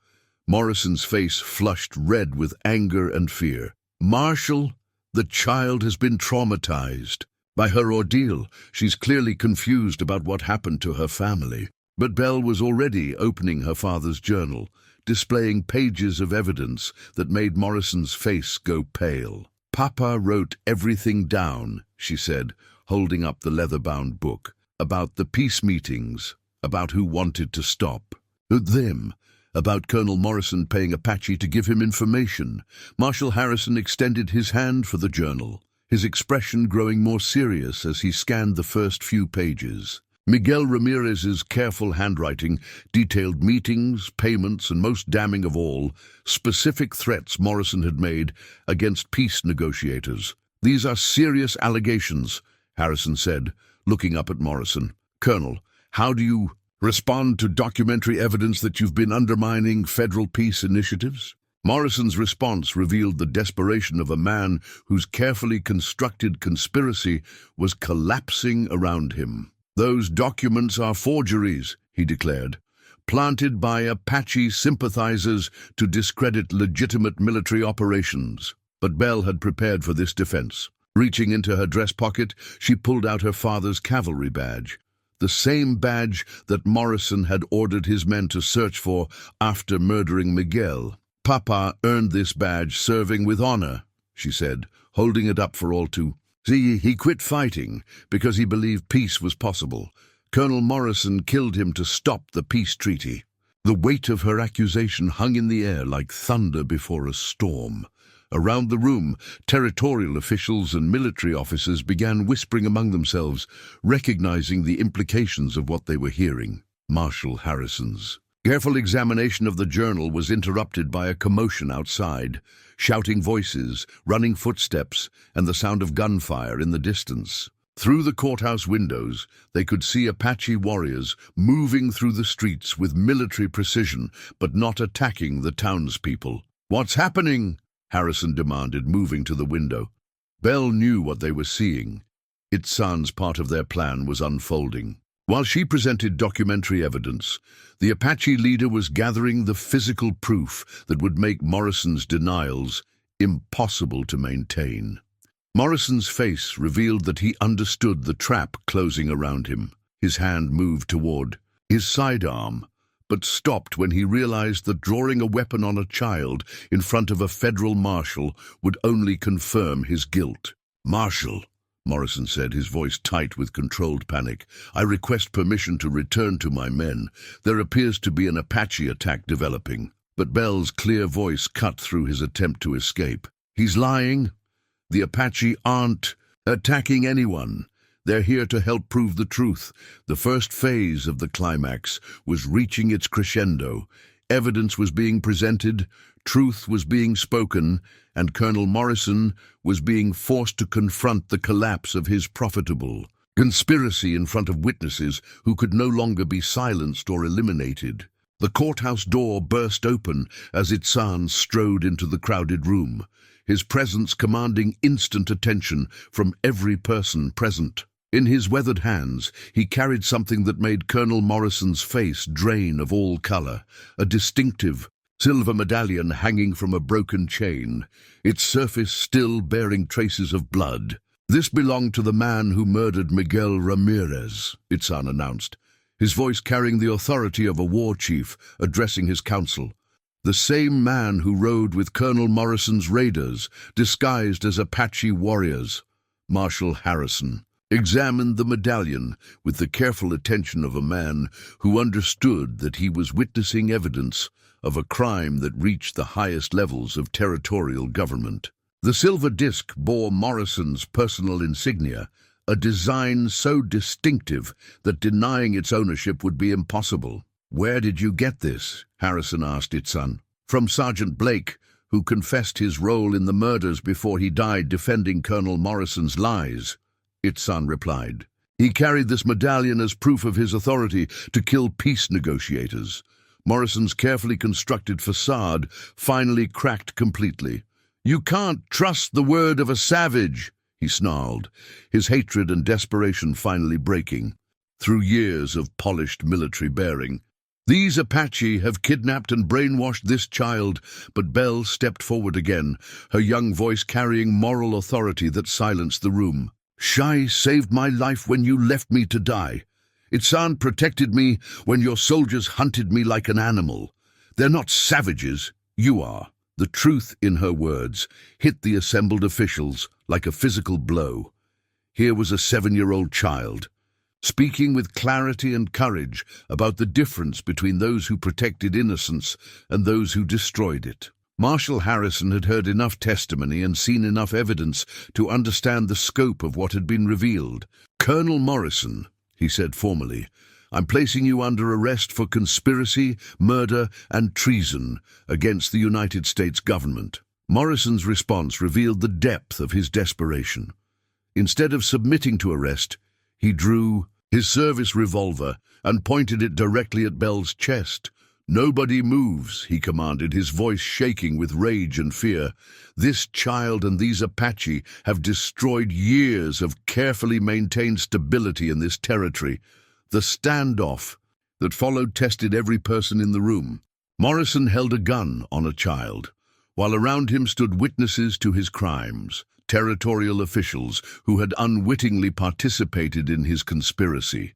Morrison's face flushed red with anger and fear. "Marshal, the child has been traumatized by her ordeal. She's clearly confused about what happened to her family." But Belle was already opening her father's journal, displaying pages of evidence that made Morrison's face go pale. "Papa wrote everything down," she said, holding up the leather-bound book, "about the peace meetings, about who wanted to stop. Them, about Colonel Morrison paying Apache to give him information." Marshal Harrison extended his hand for the journal, his expression growing more serious as he scanned the first few pages. Belle Ramirez's careful handwriting detailed meetings, payments, and most damning of all, specific threats Morrison had made against peace negotiators. "These are serious allegations," Harrison said, looking up at Morrison. "Colonel, how do you respond to documentary evidence that you've been undermining federal peace initiatives?" Morrison's response revealed the desperation of a man whose carefully constructed conspiracy was collapsing around him. "Those documents are forgeries," he declared, "planted by Apache sympathizers to discredit legitimate military operations." But Belle had prepared for this defense. Reaching into her dress pocket, she pulled out her father's cavalry badge, the same badge that Morrison had ordered his men to search for after murdering Miguel. "Papa earned this badge serving with honor," she said, holding it up for all to see. "He quit fighting because he believed peace was possible. Colonel Morrison killed him to stop the peace treaty." The weight of her accusation hung in the air like thunder before a storm. Around the room, territorial officials and military officers began whispering among themselves, recognizing the implications of what they were hearing. Marshal Harrison's careful examination of the journal was interrupted by a commotion outside, shouting voices, running footsteps, and the sound of gunfire in the distance. Through the courthouse windows, they could see Apache warriors moving through the streets with military precision, but not attacking the townspeople. "What's happening?" Harrison demanded, moving to the window. Belle knew what they were seeing. Itzan's part of their plan was unfolding. While she presented documentary evidence, the Apache leader was gathering the physical proof that would make Morrison's denials impossible to maintain. Morrison's face revealed that he understood the trap closing around him. His hand moved toward his sidearm, but stopped when he realized that drawing a weapon on a child in front of a federal marshal would only confirm his guilt. "Marshal," Morrison said, his voice tight with controlled panic, "I request permission to return to my men. There appears to be an Apache attack developing." But Belle's clear voice cut through his attempt to escape. "He's lying. The Apache aren't attacking anyone. They're here to help prove the truth." The first phase of the climax was reaching its crescendo. Evidence was being presented, truth was being spoken, and Colonel Morrison was being forced to confront the collapse of his profitable conspiracy in front of witnesses who could no longer be silenced or eliminated. The courthouse door burst open as Itzan strode into the crowded room, his presence commanding instant attention from every person present. In his weathered hands, he carried something that made Colonel Morrison's face drain of all color, a distinctive silver medallion hanging from a broken chain, its surface still bearing traces of blood. "This belonged to the man who murdered Belle Ramirez," Itzan announced, his voice carrying the authority of a war chief addressing his council. "The same man who rode with Colonel Morrison's raiders, disguised as Apache warriors." Marshal Harrison examined the medallion with the careful attention of a man who understood that he was witnessing evidence of a crime that reached the highest levels of territorial government. The silver disc bore Morrison's personal insignia, a design so distinctive that denying its ownership would be impossible. "Where did you get this?" Harrison asked Itzan. "From Sergeant Blake, who confessed his role in the murders before he died defending Colonel Morrison's lies," Itzan replied. "He carried this medallion as proof of his authority to kill peace negotiators." Morrison's carefully constructed facade finally cracked completely. "You can't trust the word of a savage," he snarled, his hatred and desperation finally breaking through years of polished military bearing. "These Apache have kidnapped and brainwashed this child," but Belle stepped forward again, her young voice carrying moral authority that silenced the room. "Shiye saved my life when you left me to die. Itsan protected me when your soldiers hunted me like an animal. They're not savages, you are." The truth in her words hit the assembled officials like a physical blow. Here was a 7-year-old child, speaking with clarity and courage about the difference between those who protected innocence and those who destroyed it. Marshal Harrison had heard enough testimony and seen enough evidence to understand the scope of what had been revealed. "Colonel Morrison," he said formally, "I'm placing you under arrest for conspiracy, murder, and treason against the United States government." Morrison's response revealed the depth of his desperation. Instead of submitting to arrest, he drew his service revolver and pointed it directly at Belle's chest. "Nobody moves," he commanded, his voice shaking with rage and fear. "This child and these Apache have destroyed years of carefully maintained stability in this territory." The standoff that followed tested every person in the room. Morrison held a gun on a child, while around him stood witnesses to his crimes, territorial officials who had unwittingly participated in his conspiracy,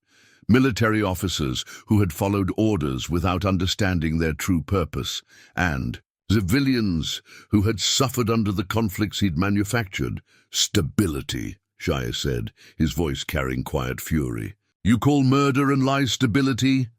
military officers who had followed orders without understanding their true purpose, and civilians who had suffered under the conflicts he'd manufactured. "Stability," Shiye said, his voice carrying quiet fury. "You call murder and lies stability?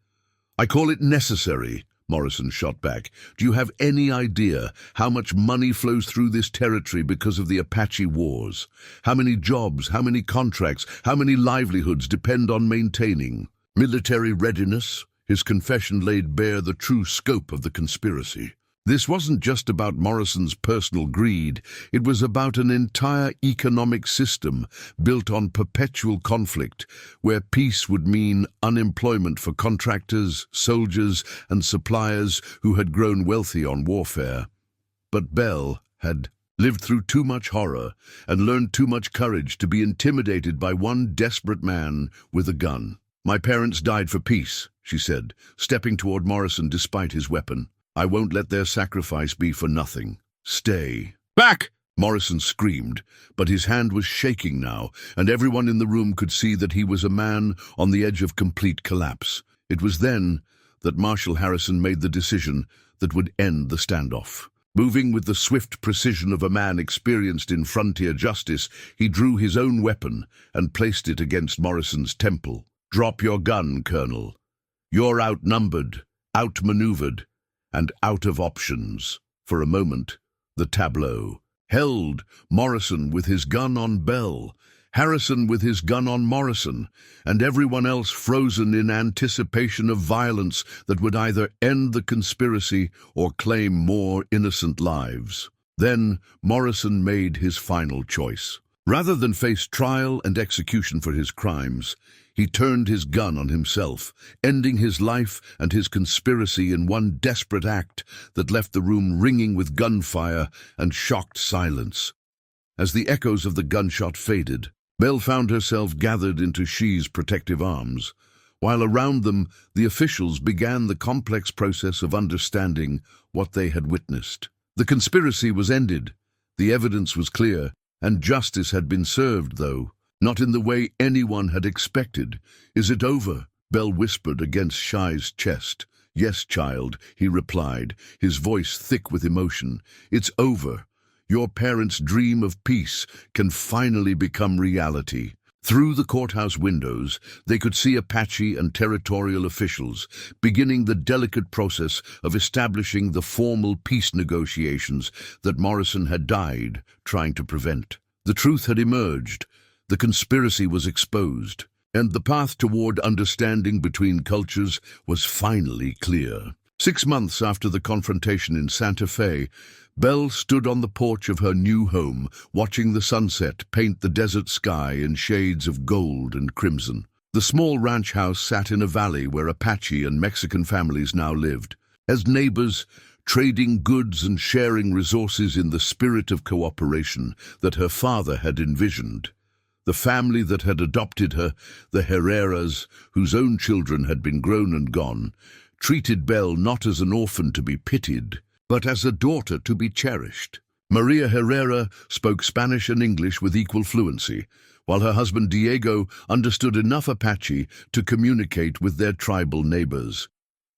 I call it necessary," Morrison shot back. "Do you have any idea how much money flows through this territory because of the Apache wars? How many jobs, how many contracts, how many livelihoods depend on maintaining military readiness?" His confession laid bare the true scope of the conspiracy. This wasn't just about Morrison's personal greed. It was about an entire economic system built on perpetual conflict, where peace would mean unemployment for contractors, soldiers, and suppliers who had grown wealthy on warfare. But Belle had lived through too much horror and learned too much courage to be intimidated by one desperate man with a gun. "My parents died for peace," she said, stepping toward Morrison despite his weapon. "I won't let their sacrifice be for nothing. Stay." "Back!" Morrison screamed, but his hand was shaking now, and everyone in the room could see that he was a man on the edge of complete collapse. It was then that Marshal Harrison made the decision that would end the standoff. Moving with the swift precision of a man experienced in frontier justice, he drew his own weapon and placed it against Morrison's temple. "Drop your gun, Colonel. You're outnumbered, outmaneuvered, and out of options." For a moment, the tableau held Morrison with his gun on Belle, Harrison with his gun on Morrison, and everyone else frozen in anticipation of violence that would either end the conspiracy or claim more innocent lives. Then Morrison made his final choice. Rather than face trial and execution for his crimes, he turned his gun on himself, ending his life and his conspiracy in one desperate act that left the room ringing with gunfire and shocked silence. As the echoes of the gunshot faded, Belle found herself gathered into Shiye's protective arms, while around them the officials began the complex process of understanding what they had witnessed. The conspiracy was ended, the evidence was clear, and justice had been served, though not in the way anyone had expected. "Is it over?" Belle whispered against Shiye's chest. "Yes, child," he replied, his voice thick with emotion. "It's over. Your parents' dream of peace can finally become reality." Through the courthouse windows, they could see Apache and territorial officials beginning the delicate process of establishing the formal peace negotiations that Morrison had died trying to prevent. The truth had emerged. The conspiracy was exposed, and the path toward understanding between cultures was finally clear. 6 months after the confrontation in Santa Fe, Belle stood on the porch of her new home, watching the sunset paint the desert sky in shades of gold and crimson. The small ranch house sat in a valley where Apache and Mexican families now lived. As neighbors, trading goods and sharing resources in the spirit of cooperation that her father had envisioned. The family that had adopted her, the Herreras, whose own children had been grown and gone, treated Belle not as an orphan to be pitied, but as a daughter to be cherished. Maria Herrera spoke Spanish and English with equal fluency, while her husband Diego understood enough Apache to communicate with their tribal neighbors.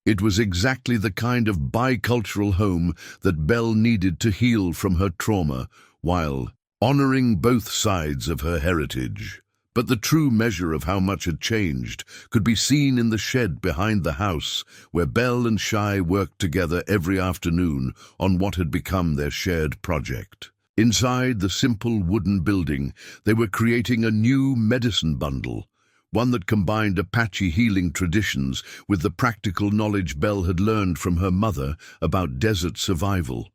It was exactly the kind of bicultural home that Belle needed to heal from her trauma, while honoring both sides of her heritage. But the true measure of how much had changed could be seen in the shed behind the house, where Belle and Shiye worked together every afternoon on what had become their shared project. Inside the simple wooden building, they were creating a new medicine bundle, one that combined Apache healing traditions with the practical knowledge Belle had learned from her mother about desert survival.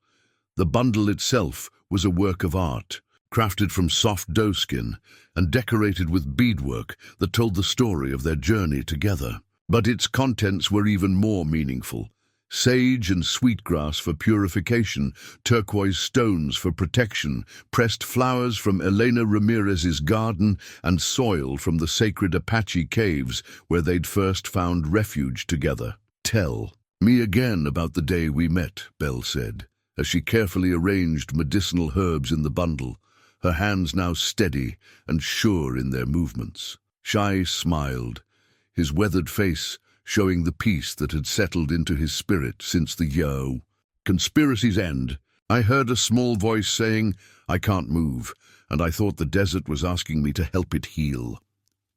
The bundle itself was a work of art, crafted from soft doeskin and decorated with beadwork that told the story of their journey together. But its contents were even more meaningful. Sage and sweetgrass for purification, turquoise stones for protection, pressed flowers from Belle Ramirez's garden, and soil from the sacred Apache caves where they'd first found refuge together. "Tell me again about the day we met," Belle said, as she carefully arranged medicinal herbs in the bundle, her hands now steady and sure in their movements. Shiye smiled, his weathered face showing the peace that had settled into his spirit since the conspiracy's end. "I heard a small voice saying, 'I can't move,' and I thought the desert was asking me to help it heal.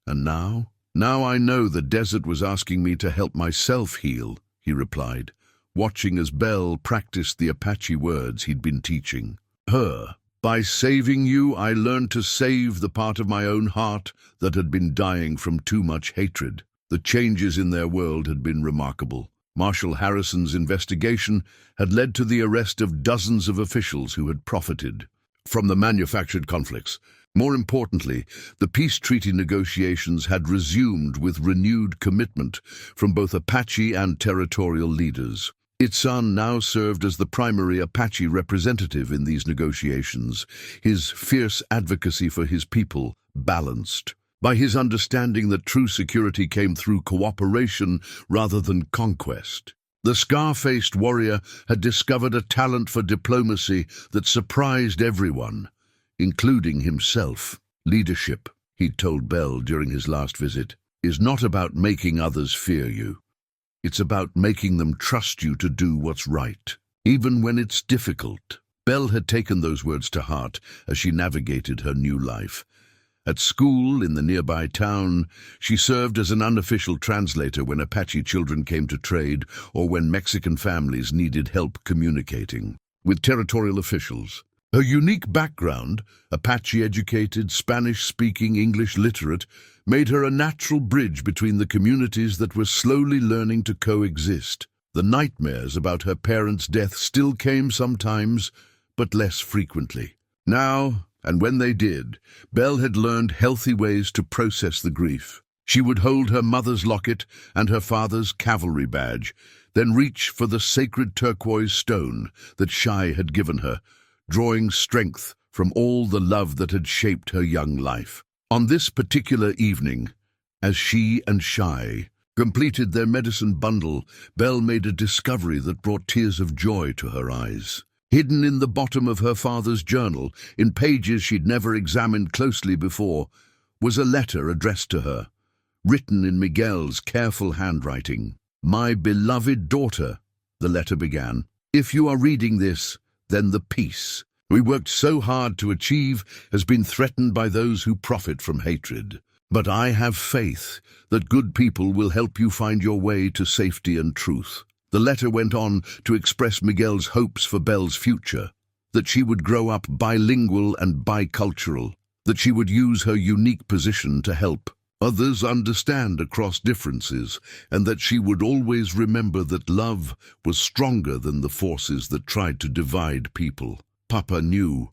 And now? Now I know the desert was asking me to help myself heal," he replied, watching as Belle practiced the Apache words he'd been teaching her. "By saving you, I learned to save the part of my own heart that had been dying from too much hatred." The changes in their world had been remarkable. Marshal Harrison's investigation had led to the arrest of dozens of officials who had profited from the manufactured conflicts. More importantly, the peace treaty negotiations had resumed with renewed commitment from both Apache and territorial leaders. Its son now served as the primary Apache representative in these negotiations, his fierce advocacy for his people balanced by his understanding that true security came through cooperation rather than conquest. The scar-faced warrior had discovered a talent for diplomacy that surprised everyone, including himself. "Leadership," he'd told Belle during his last visit, "is not about making others fear you. It's about making them trust you to do what's right, even when it's difficult." Belle had taken those words to heart as she navigated her new life. At school in the nearby town, she served as an unofficial translator when Apache children came to trade or when Mexican families needed help communicating with territorial officials. Her unique background, Apache-educated, Spanish-speaking, English literate, made her a natural bridge between the communities that were slowly learning to coexist. The nightmares about her parents' death still came sometimes, but less frequently. Now, and when they did, Belle had learned healthy ways to process the grief. She would hold her mother's locket and her father's cavalry badge, then reach for the sacred turquoise stone that Shiye had given her, drawing strength from all the love that had shaped her young life. On this particular evening, as she and Shiye completed their medicine bundle, Belle made a discovery that brought tears of joy to her eyes. Hidden in the bottom of her father's journal, in pages she'd never examined closely before, was a letter addressed to her, written in Miguel's careful handwriting. "My beloved daughter," the letter began, "if you are reading this, then the peace we worked so hard to achieve has been threatened by those who profit from hatred. But I have faith that good people will help you find your way to safety and truth." The letter went on to express Miguel's hopes for Belle's future, that she would grow up bilingual and bicultural, that she would use her unique position to help others understand across differences, and that she would always remember that love was stronger than the forces that tried to divide people. "Papa knew,"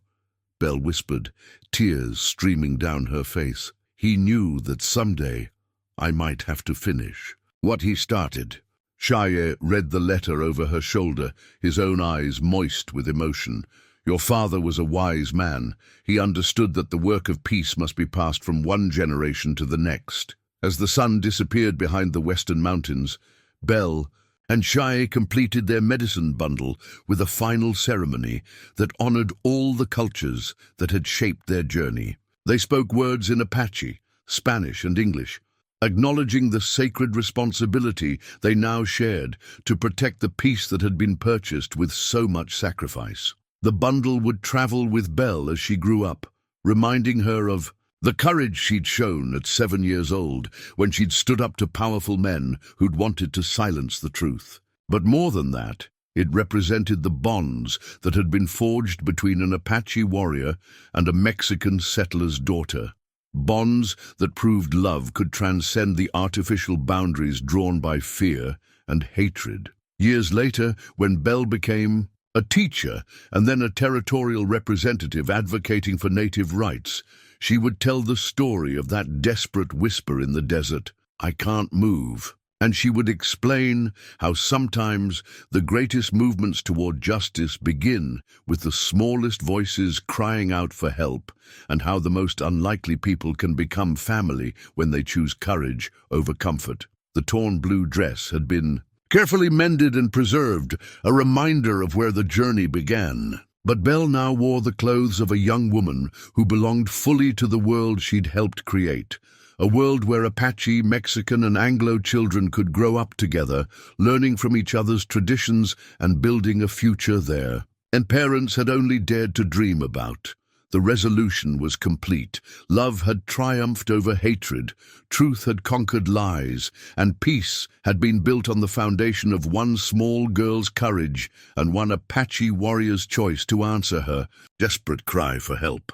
Belle whispered, tears streaming down her face. "He knew that someday I might have to finish what he started. Shiye read the letter over her shoulder, his own eyes moist with emotion. Your father was a wise man. He understood that the work of peace must be passed from one generation to the next. As the sun disappeared behind the western mountains, Belle and Shiye completed their medicine bundle with a final ceremony that honored all the cultures that had shaped their journey. They spoke words in Apache, Spanish, and English, acknowledging the sacred responsibility they now shared to protect the peace that had been purchased with so much sacrifice. The bundle would travel with Belle as she grew up, reminding her of the courage she'd shown at 7 years old when she'd stood up to powerful men who'd wanted to silence the truth. But more than that, it represented the bonds that had been forged between an Apache warrior and a Mexican settler's daughter. Bonds that proved love could transcend the artificial boundaries drawn by fear and hatred. Years later, when Belle became a teacher and then a territorial representative advocating for native rights, she would tell the story of that desperate whisper in the desert, "I can't move." And she would explain how sometimes the greatest movements toward justice begin with the smallest voices crying out for help, and how the most unlikely people can become family when they choose courage over comfort. The torn blue dress had been carefully mended and preserved, a reminder of where the journey began. But Belle now wore the clothes of a young woman who belonged fully to the world she'd helped create, a world where Apache, Mexican, and Anglo children could grow up together, learning from each other's traditions and building a future there. And parents had only dared to dream about. The resolution was complete. Love had triumphed over hatred, truth had conquered lies, and peace had been built on the foundation of one small girl's courage and one Apache warrior's choice to answer her desperate cry for help.